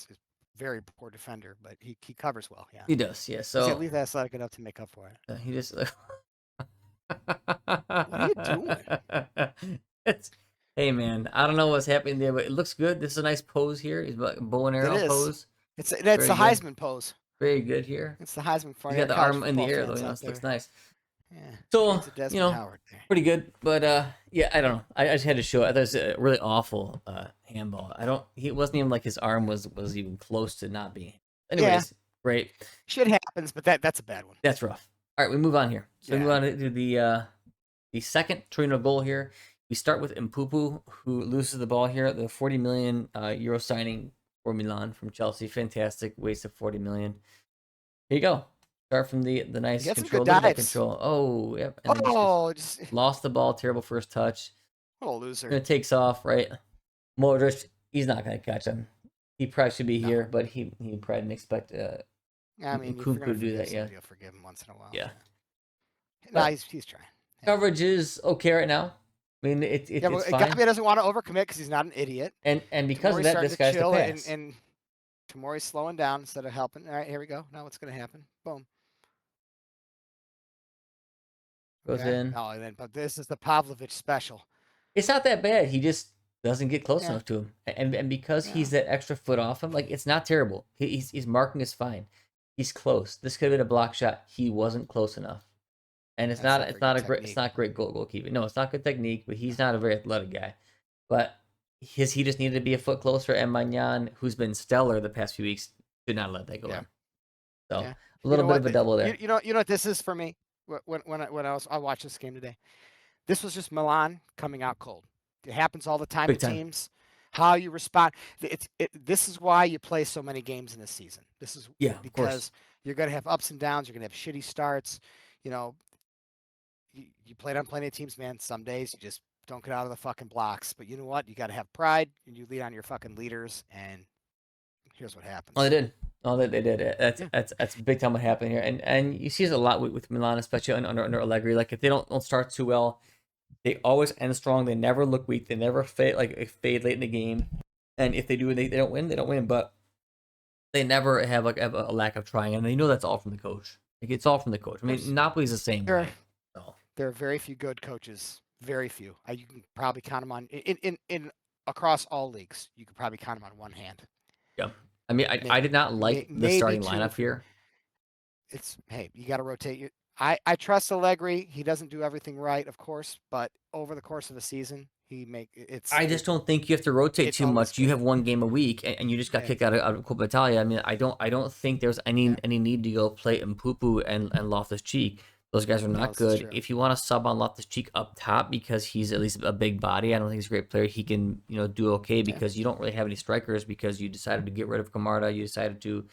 a very poor defender, but he covers well. Yeah, He does. Yeah. he's So at least athletic enough to make up for it. he just. What are you doing? Hey man, I don't know what's happening there, but it looks good. This is a nice pose here. He's like a bow and It arrow is. pose. It's Very the good. Heisman pose. Very good here. It's the Heisman for He's got the college arm in the football air though. fans You know, out it looks there. nice. Yeah, So shades of Desmond Howard there. pretty good. But yeah, I don't know. I just had to show it. I thought it was a really awful handball. He wasn't even like his arm was even close to not being. Anyways, great. Shit happens, but that's a bad one. That's rough. All right, we move on here. So we Yeah. move on to the second Torino goal here. We start with Mpupu, who loses the ball here. The 40 million euro signing for Milan from Chelsea. Fantastic. Waste of 40 million. Here you go. Start from the nice He had some control. good Look at that dives. control. Oh, yep. And then Oh, just lost the ball. Terrible first touch. what a loser. And it takes off, right? Modric, he's not going to catch him. He probably should be here, but he probably didn't expect I mean, if Nkunku you're gonna to do that, forgive yeah. somebody, you'll forgive him once in a while. Yeah. No, he's trying. Yeah. Coverage is okay right now. I mean, it's Yeah, but fine. Gabby doesn't want to overcommit because he's not an idiot. And because of Tomori's that, starting this to guy's the chill pass. and Tomori's slowing down instead of helping. All right, here we go. Now what's going to happen? Boom. Goes in. Oh, but this is the Pavlovich special. It's not that bad. He just doesn't get close Yeah. enough to him, and because he's that extra foot off him, like it's not terrible. He's marking is fine. He's close. This could have been a block shot. He wasn't close enough, and it's not great goalkeeping. No, it's not good technique, but he's not a very athletic guy. But he just needed to be a foot closer. And Magnan, who's been stellar the past few weeks, did not let that go in. So Yeah. a You little know bit what? of a double there. You know what this is for me. I watched this game today. This was just Milan coming out cold. It happens all the time to Big time. teams. How you respond. This is why you play so many games in this season. This is Yeah, of course. because you're going to have ups and downs. You're going to have shitty starts. You know, you played on plenty of teams, man. Some days you just don't get out of the fucking blocks. But you know what? You got to have pride, and you lead on your fucking leaders. And here's what Oh, they happens. did. Oh, they did. That's Yeah. that's big time what happened here, and you see this a lot with Milan, especially under Allegri. Like if they don't start too well, they always end strong. They never look weak. They never fade late in the game. And if they do, they don't win. They don't win. But they never have a lack of trying, and they know that's all from the coach. Like it's all from the coach. I mean, There's Napoli's the same there way. So there are very few good coaches. Very few. You can probably count them on in across all leagues. You could probably count them on one hand. yeah, I mean, I did not like the Maybe starting two lineup if you're. here. It's hey, you got to rotate. I trust Allegri. He doesn't do everything right, of course, but over the course of a season, I just don't think you have to rotate it's too always much. You good. have one game a week, and you just got Yeah, kicked out of Coppa Italia. I mean, I don't think there's yeah. any need to go play Mpupu and Loftus Cheek. Those guys are No, not this is good. true. If you want to sub on Loftus Cheek up top because he's at least a big body, I don't think he's a great player. He can do okay Yeah, because you don't really have any strikers because you decided to get rid of Camarda. You decided to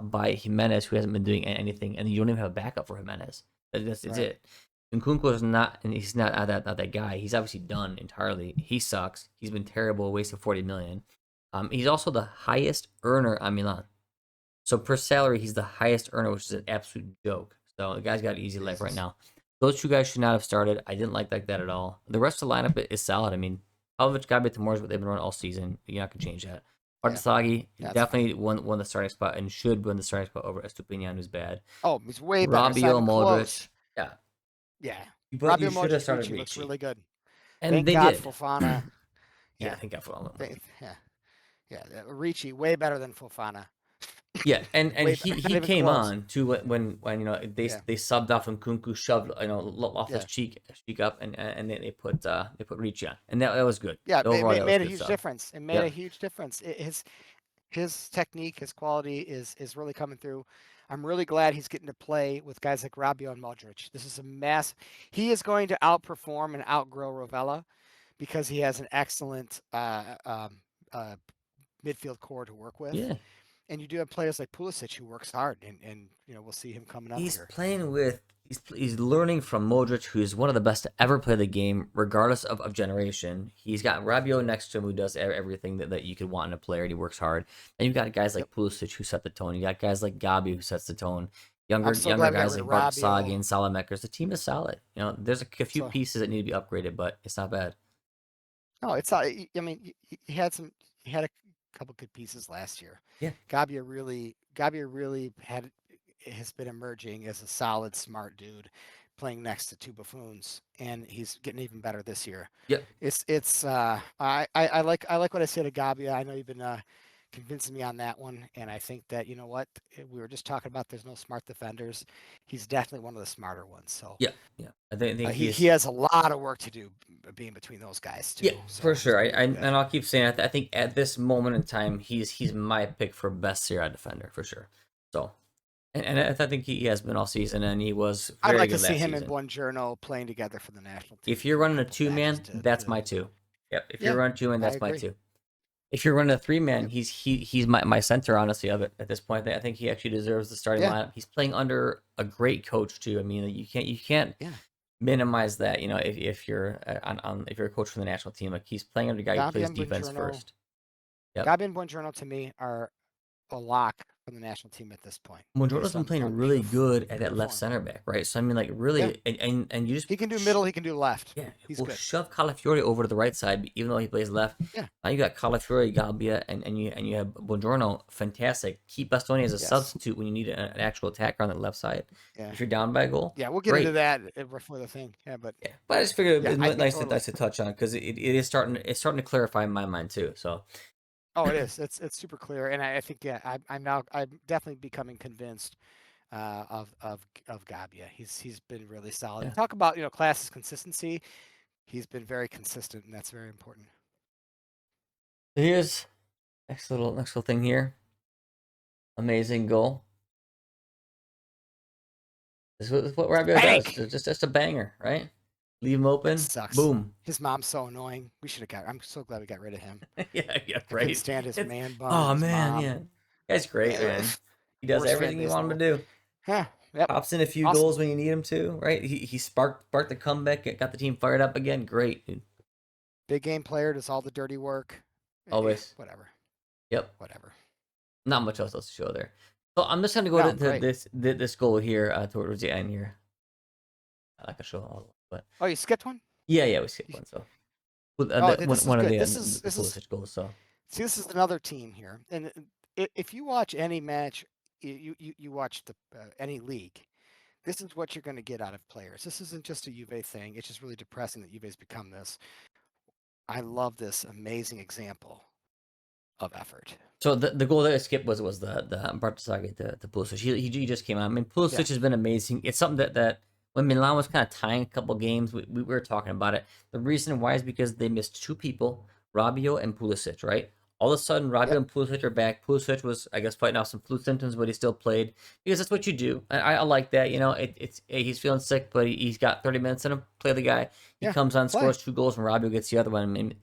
buy Jimenez, who hasn't been doing anything, and you don't even have a backup for Jimenez. That's right. it. Nkunku is not, and he's not that guy. He's obviously done entirely. He sucks. He's been terrible, wasted 40 million. He's also the highest earner on Milan. So per salary, he's the highest earner, which is an absolute joke. So the guy's got an easy life right Jesus. now. Those two guys should not have started. I didn't like that at all. The rest of the lineup is solid. I mean, Pavlovic, Gabi, Tamor is what they've been running all season. You're not gonna change that. Yeah, Bartasagi that's fine. definitely won the starting spot and should win the starting spot over Estupinian, who's bad. Oh, he's way better. It's not Rabio, even close. Modric, yeah, Yeah. but you Rabio should have Modric started Ricci looks Ricci. really good. And Thank they God did. Fofana. Yeah, I Yeah. think I put on that one. Yeah. Yeah. Ricci way better than Fofana. Yeah, and Way better. he Not even came close. on to when Yeah. they subbed off and Kunku shoved off his Yeah. cheek up and they put Ricci on, and that was good. Yeah. Overall, that was Made a good huge sub. difference. It made a Yep. huge difference. His technique, his quality is really coming through. I'm really glad he's getting to play with guys like Rabio and Modric. This is a mass. He is going to outperform and outgrow Rovella because he has an excellent uh, midfield core to work with. Yeah. And you do have players like Pulisic who works hard, and we'll see him coming up He's here. playing with he's learning from Modric, who's one of the best to ever play the game, regardless of generation. He's got Rabiot next to him, who does everything that you could want in a player, and he works hard. And you've got guys Yep. like Pulisic who set the tone. You got guys like Gabi who sets the tone. I'm so Younger glad we got guys rid of like Bartasagi Rabio. and Salamakers. The team is solid. There's a few So pieces that need to be upgraded, but it's not bad. no, it's not. I mean, he had he had a couple good pieces last year. Yeah. Gabia really has been emerging as a solid, smart dude, playing next to two buffoons, and he's getting even better this year. Yep. It's I like what I said to Gabia. I know you've been convincing me on that one, and I think that you know what we were just talking about. There's no smart defenders. He's definitely one of the smarter ones. So. Yeah. Yeah. I think He he's has a lot of work to do being between those guys yeah, too. So for he's sure. gonna I, be I way and better. I'll keep saying I think at this moment in time he's my pick for best Serie A defender for sure. So and I think he has been all season, and he was I'd very like to good see last him and season. Buongiorno playing together for the national team If you're for a running a couple two matches man, that's to my two. Yep. If you're yeah, running two man, I that's my agree. two. If you're running a three man, Yep. he's my center honestly of it at this point. I think he actually deserves the starting Yeah, lineup. He's playing under a great coach too. I mean, you can't yeah. minimize that. If you're if you're a coach for the national team, like he's playing under a guy who Gabi plays and defense Buongiorno, first. Yep. Gabi and Buongiorno to me are a lock for the national team at this point, Monjordo's based been playing on really good at pure that left form. center back, right? So I mean, like Yeah, really, and you just he can do middle, he can do left. yeah, He's well good. shove Calafiore over to the right side, even though he plays left. Yeah. Now you got Calafiore, Galbia, and you have Buongiorno, fantastic. Keep Bastoni as a Yes. substitute when you need an actual attacker on that left side. Yeah. If you're down by a goal, Yeah. We'll get into great. that before the thing. Yeah, but Yeah, but I just figured yeah, it's I think nice totally. to touch on because it is starting to clarify in my mind too. So Oh, it is. It's super clear, and I think yeah, I'm definitely becoming convinced of Gabia. He's been really solid. yeah, Talk about class's consistency. He's been very consistent, and that's very important. so here's next little thing here. Amazing goal. This is what Rabiot does. Bank. It's just a banger, right? Leave him That open. sucks. Boom. His mom's so annoying. We should have got. I'm so glad we got rid of him. Yeah, I couldn't right. stand his It's man bun and oh his man, mom. yeah. Guy's great, man. He does Worst fan everything you base in want the him world. to do. Huh. Yep. Pops in a few Awesome. goals when you need him to, right? He sparked the comeback, got the team fired up again. Great, dude. Big game player does all the dirty work. Always. Whatever. Yep. Whatever. Not much else to show there. So I'm just gonna go No, to great. this goal here towards the end here. I like to show all, but Oh, you skipped one? yeah, we skipped one. So Oh, this is one of good. the This is Pulisic goals. So see, this is another team here, and if you watch any match, you watch the any league. This is what you're going to get out of players. This isn't just a Juve thing. It's just really depressing that Juve's become this. I love this amazing example of effort. So the goal that I skipped was the Bartasaghi to Pulisic. He just came out. I mean, Pulisic Yeah. has been amazing. It's something that when Milan was kind of tying a couple games, we were talking about it. The reason why is because they missed two people, Rabiot and Pulisic, right? All of a sudden, Rabiot Yep. and Pulisic are back. Pulisic was, I guess, fighting off some flu symptoms, but he still played because that's what you do. I like that. You know, it's he's feeling sick, but he's got 30 minutes in him. Play the guy. He Yeah. comes on, Play. scores two goals, and Rabiot gets the other one. I mean,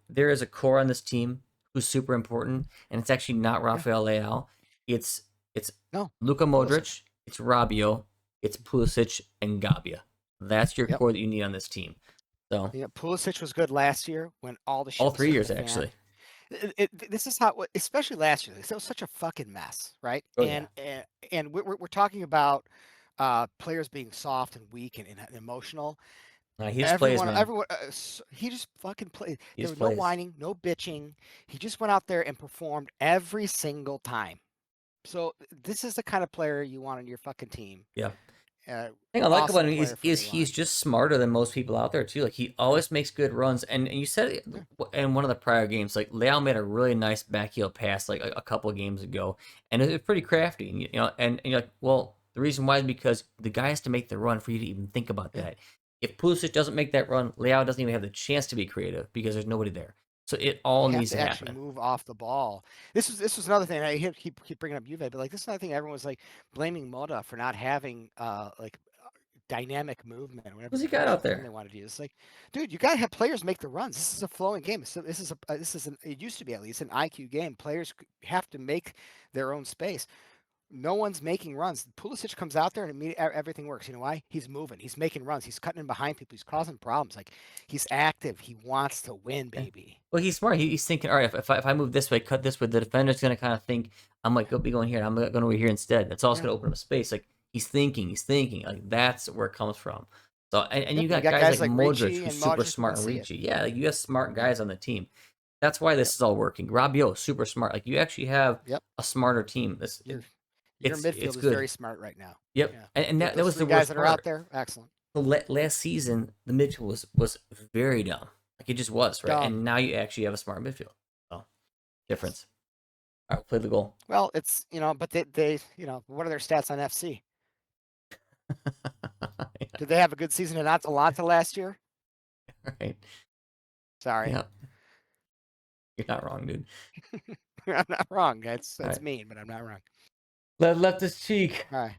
there is a core on this team who's super important, and it's actually not Rafael Leao. It's No. Luka Modric, Pulisic. it's Rabiot, it's Pulisic and Gabia. That's your Yep. core that you need on this team. So Yeah, Pulisic was good last year when all the shit all was 3 hitting years the fan. actually. This is how, especially last year, it was such a fucking mess, right? Oh, And we're talking about players being soft and weak and emotional. He just plays, man. Everyone, he just fucking played. He There just was no plays. whining, no bitching. He just went out there and performed every single time. So this is the kind of player you want on your fucking team. Yeah. Uh, thing I like awesome about him player for is Milan. he's just smarter than most people out there too. Like he always makes good runs, and you said it in one of the prior games. Like Leao made a really nice backheel pass like a couple of games ago, and it was pretty crafty. And, you know, and you're like, well, the reason why is because the guy has to make the run for you to even think about Yeah. that. If Pulisic doesn't make that run, Leao doesn't even have the chance to be creative because there's nobody there. So it all You have needs to to actually happen. move off the ball. This was another thing. I keep bringing up Juve, but like this is another thing. Everyone was like blaming Moda for not having dynamic movement or whatever Who's he got out term there? they wanted to use. It's like, dude, you gotta have players make the runs. This is a flowing game. So it used to be at least an IQ game. Players have to make their own space. No one's making runs. Pulisic comes out there and everything works. You know why? He's moving. He's making runs. He's cutting in behind people. He's causing problems. Like he's active. He wants to win, Yeah. baby. Well, he's smart. He's thinking, all right, if I move this way, cut this way, the defender's going to kind of think, I'm like, go be going here. I'm going over here instead. That's all it's going to open up space. Like, he's thinking. Like, that's where it comes from. So, and you got guys like Modric, Ricci who's and super Modric smart, wanna and see it. Ricci. Yeah, like, you have smart guys on the team. That's why this is all working. Rabiot, super smart. Like, you actually have a smarter team. Your It's midfield is good. very smart right now. Yep. Yeah. And that was Those the three guys worst that are out part. there, excellent. Last season, the midfield was very dumb. Like, it just was, right? Dumb. And now you actually have a smart midfield. So, difference. All right, play the goal. Well, it's, but they what are their stats on FC? Yeah, Did they have a good season in Atalanta last year? right. Sorry. Yeah. You're not wrong, dude. I'm not wrong. That's right. mean, but I'm not wrong. Left his cheek. All right.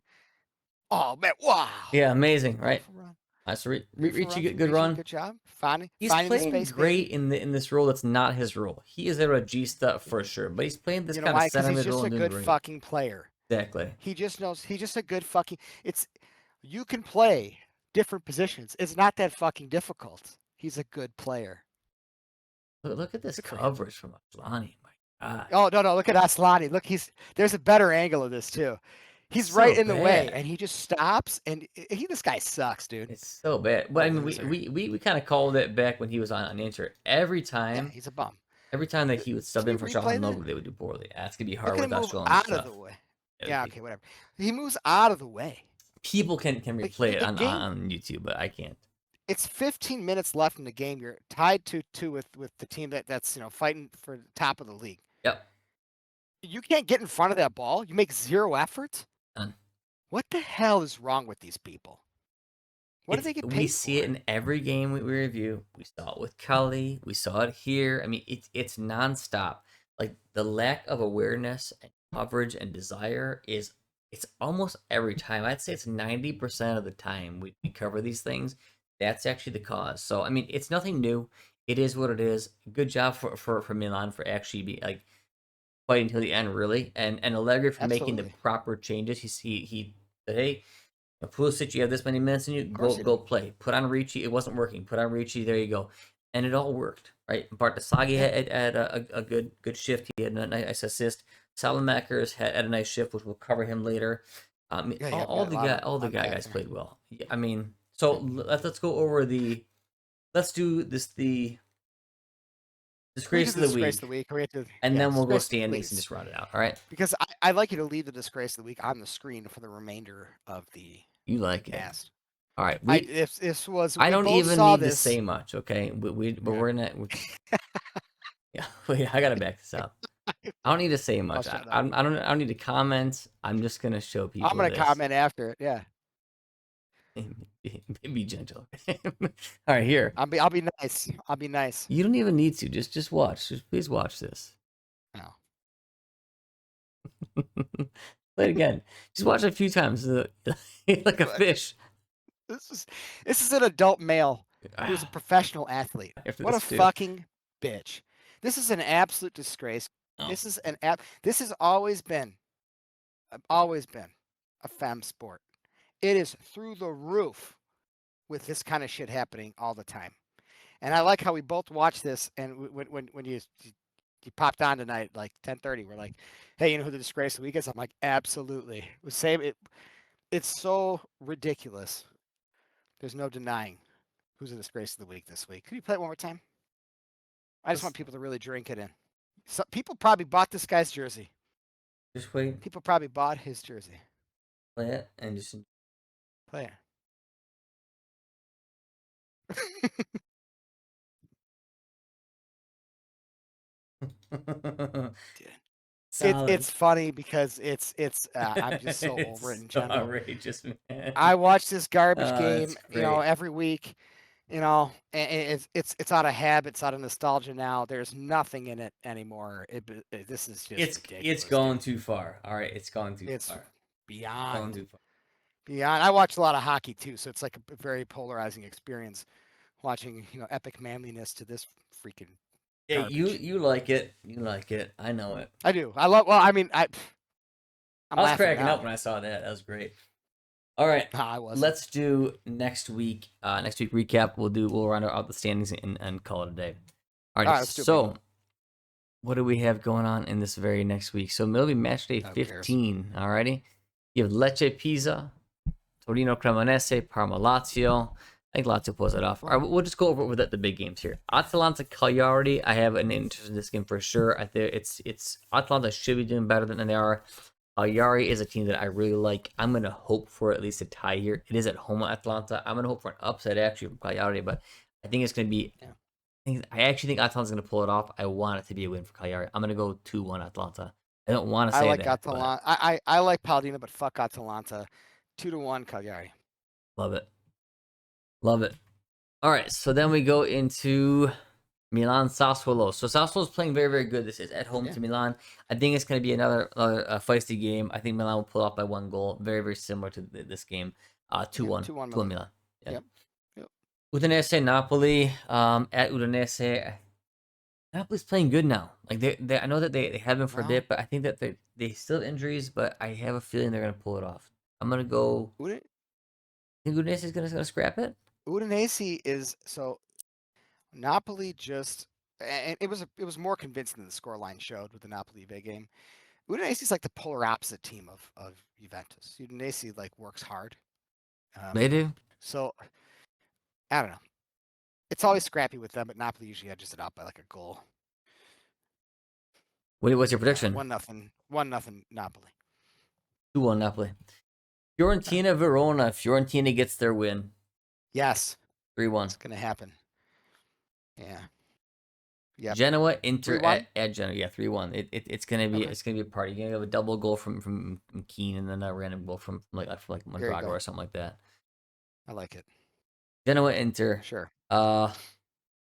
Oh, man. Wow. Yeah, amazing, right? Nice. Ricci, good run. Good job. Finding He's the playing space, great baby. in this role that's not his role. He is a regista for sure, but he's playing this kind why? of center He's mid just role a and doing good great. fucking player. Exactly. He just knows. He's just a good fucking. You can play different positions. It's not that fucking difficult. He's a good player. Look at this coverage from Aslani. My God. Oh no! Look at Aslani. Look, there's a better angle of this too. He's so right in the way, bad. and he just stops. And this guy sucks, dude. It's so bad. But I mean, loser. we kind of called it back when he was on Inter. Every time, he's a bum. Every time that he would sub in for replay Shahan they would do poorly. That's gonna be hard Look at him without move showing out stuff. of the way. Yeah, okay, whatever. He moves out of the way. People can replay it game- on YouTube, but I can't. It's 15 minutes left in the game. You're tied 2-2 with the team that's fighting for the top of the league. Yep. You can't get in front of that ball. You make zero effort. None. What the hell is wrong with these people? What do they get paid We see it in every game we review. We saw it with Cully. We saw it here. I mean, it's nonstop. Like the lack of awareness and coverage and desire is it's almost every time. I'd say it's 90% of the time we cover these things. That's actually the cause. So I mean, it's nothing new. It is what it is. Good job for Milan for actually be like fighting till the end, really, and Allegri for making the Absolutely. proper changes. He said, hey, Pulisic, you have this many minutes in you, Of course go he did. go play. Put on Ricci, it wasn't working. Put on Ricci, there you go, and it all worked, right? Bartasagi Yeah. had a good shift. He had a nice assist. Salamakers had a nice shift, which we'll cover him later. Yeah, yeah, we got a lot of All the unpack guys there. played well. Yeah, I mean, so Yeah. let's go over the let's do the We do disgrace the of the disgrace of week, the week. We have to, and yeah, then we'll go disgrace, standings and please, just round it out. All right, because I'd like you to leave the disgrace of the week on the screen for the remainder of the you like it. cast. All right, I if this was I we don't both even saw need to this. say much, okay? Yeah. Yeah. Wait, I gotta back this up. I don't need to say I'll much. shut up. I don't need to comment. I'm just gonna show I'm people gonna this. comment after it. Yeah. Be gentle. All right, here. I'll be nice. I'll be nice. You don't even need to. Just watch. Just please watch this. No. Play it again. Just watch it a few times. Like a fish. This is this is an adult male who is a professional athlete. After What a this too. fucking bitch. This is an absolute disgrace. Oh, This has always been a femme sport. It is through the roof with this kind of shit happening all the time. And I like how we both watched this, and when you popped on tonight, like 10:30, we're like, "Hey, you know who the disgrace of the week is?" I'm like, "Absolutely." It's so ridiculous. There's no denying who's the disgrace of the week this week. Could you play it one more time? I just want people to really drink it in. So people probably bought this guy's jersey. just wait. People probably bought his jersey. Play it and just. Play it. Dude. Solid. It's funny because I'm just so over it It's in so general. outrageous, man. I watch this garbage It's game, great. every week, and it's out of habit, it's out of nostalgia now. There's nothing in it anymore. This is just It's ridiculous, gone dude. too far. All right, it's gone too It's far. Gone beyond too far. beyond. I watch a lot of hockey too, so it's like a very polarizing experience watching, epic manliness to this freaking Yeah, garbage. you like it. You like it. I know it. I do. I love. Well, I mean, I'm I was laughing cracking up now. when I saw that. That was great. All right, Nah, I wasn't. let's do next week. Next week recap. We'll round out the standings and call it a day. All All right. right, let's do it, baby. So what do we have going on in this very next week? So it'll be match day Who cares? 15. Alrighty. You have Lecce Pisa, Torino Cremonese, Parma Lazio. I think Lazio pulls it off. All right, we'll just go over the big games here. Atalanta Cagliari. I have an interest in this game for sure. I think it's Atalanta should be doing better than they are. Cagliari is a team that I really like. I'm gonna hope for at least a tie here. It is at home at Atalanta. I'm gonna hope for an upset actually from Cagliari, but I think it's gonna be. Yeah. I actually think Atalanta's gonna pull it off. I want it to be a win for Cagliari. I'm gonna go 2-1 Atalanta. I don't want to I say like that, but Atalanta. I like Palladino, but fuck Atalanta. 2-1 Cagliari. love it. Love it. All right, so then we go into Milan Sassuolo. So Sassuolo's playing very, very good. This is at home Yeah. to Milan. I think it's going to be another feisty game. I think Milan will pull off by 1 goal. Very, very similar to this game. 2-1. 2-1 2-1 Milan. Milan. Yeah. Yep. Yep. Udinese Napoli. At Udinese. Napoli's playing good now. Like I know that they have been for a Well, bit, but I think that they still have injuries, but I have a feeling they're gonna pull it off. I'm gonna go. Think Udinese is gonna scrap it? Udinese is so Napoli just and it was more convincing than the scoreline showed with the Napoli big game. Udinese is like the polar opposite team of Juventus. Udinese like works hard. They Um, do. so I don't know. It's always scrappy with them, but Napoli usually edges it out by like a goal. What's your prediction? 1-0. 1-0 Napoli. 2-1 Napoli. All right. Fiorentina Verona. Fiorentina gets their win. Yes, 3-1. it's gonna happen. Yeah. Yep. Genoa Inter 3-1. at Genoa. Yeah, 3-1. It's Okay. gonna be a party. You're gonna have a double goal from Keane and then a random goal from like There you Mondrago go. or something like that. I like it. Genoa Inter. Sure. Uh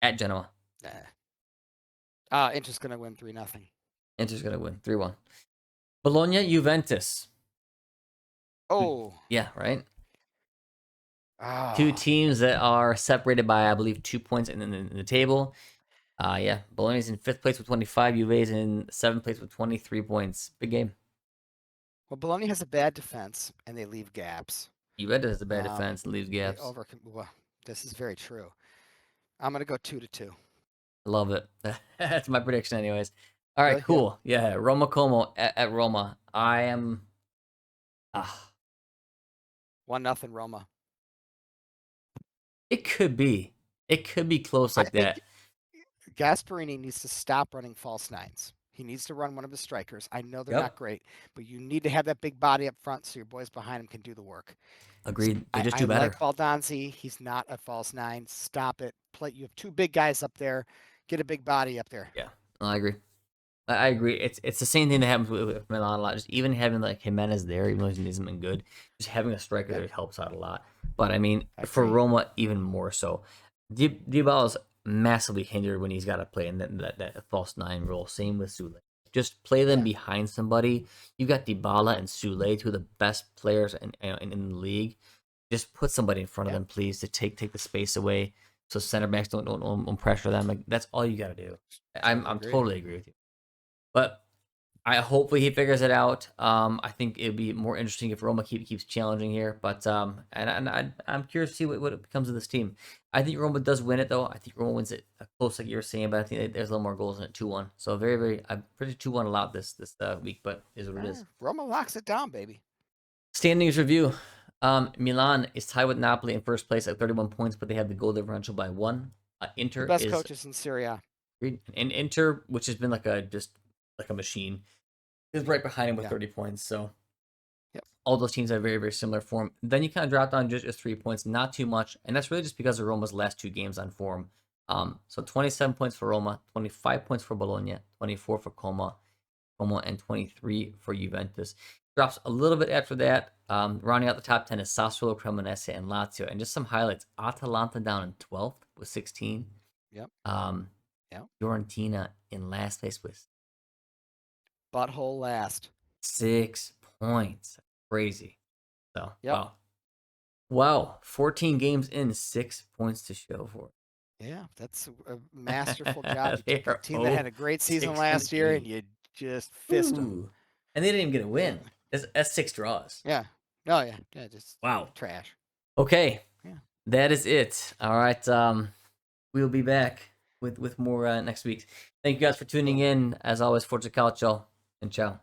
at Genoa. Inter's gonna win 3-0. Inter's gonna win 3-1. Bologna Juventus. Oh, Yeah, right. Two ah. teams that are separated by, I believe, 2 points in the table. Yeah, Bologna's in fifth place with 25. Juve's in seventh place with 23 points. Big game. Well, Bologna has a bad defense, and they leave gaps. Juventus has a bad Um, defense and leaves they gaps. over. Well, this is very true. I'm gonna go 2-2. Love it. That's my prediction, anyways. All right, Really? Yep. cool. Yeah, Roma Como at Roma. I am. Ah, 1-0 Roma. it could be. It could be close I like think that. Gasparini needs to stop running false nines. He needs to run one of his strikers. I know they're not Yep. great, but you need to have that big body up front so your boys behind him can do the work. Agreed. They just I do like better. Baldonzi. He's not a false nine. Stop it. Play. You have two big guys up there. Get a big body up there. Yeah, I agree. I agree. It's the same thing that happens with Milan a lot. Just even having like Jimenez there, even though he hasn't been good, just having a striker Yep, there helps out a lot. But I mean, I for agree. Roma, even more so. Dybala's massively hindered when he's got to play in that false nine role. Same with Sule. Just play them Yeah, behind somebody. You got Dybala and Sule, two of the best players in the league. Just put somebody in front of yep. them, please, to take the space away, so center backs don't pressure them. Like that's all you got to do. Totally I'm agree. totally agree with you. But I hopefully he figures it out. I think it'd be more interesting if Roma keeps challenging here. But I'm curious to see what becomes of this team. I think Roma does win it though. I think Roma wins it close like you were saying, but I think there's a little more goals in it. 2-1. So very I'm pretty 2-1 a lot this week, but is what it is. Roma locks it down, baby. Standings review. Milan is tied with Napoli in first place at 31 points, but they have the goal differential by one. The Inter best is coaches in Serie A. and Inter, which has been like a machine, is right behind him with Yeah. 30 points. So Yep. all those teams have very similar form. Then you kind of drop down just 3 points, not too much, and that's really just because of Roma's last two games on form. So 27 points for Roma, 25 points for Bologna, 24 for Como, and 23 for Juventus. Drops a little bit after that. Rounding out the top 10 is Sassuolo, Cremonese, and Lazio. And just some highlights: Atalanta down in 12th with 16. Yep. Um, Yep. Fiorentina in last place with Butthole last. 6 points. Crazy. So Yep. wow. 14 games in, 6 points to show for Yeah, that's a masterful job. You it. They took a are team that had 0, a great season 6, and last year and 8. you just fist them. Ooh. And they didn't even get a Yeah. win. That's 6 draws. Yeah. Oh yeah. Yeah. Just Wow. trash. Okay. Yeah. That is it. All right. We'll be back with more next week. Thank you guys for tuning Cool. in. As always, Forza Calcio, and ciao.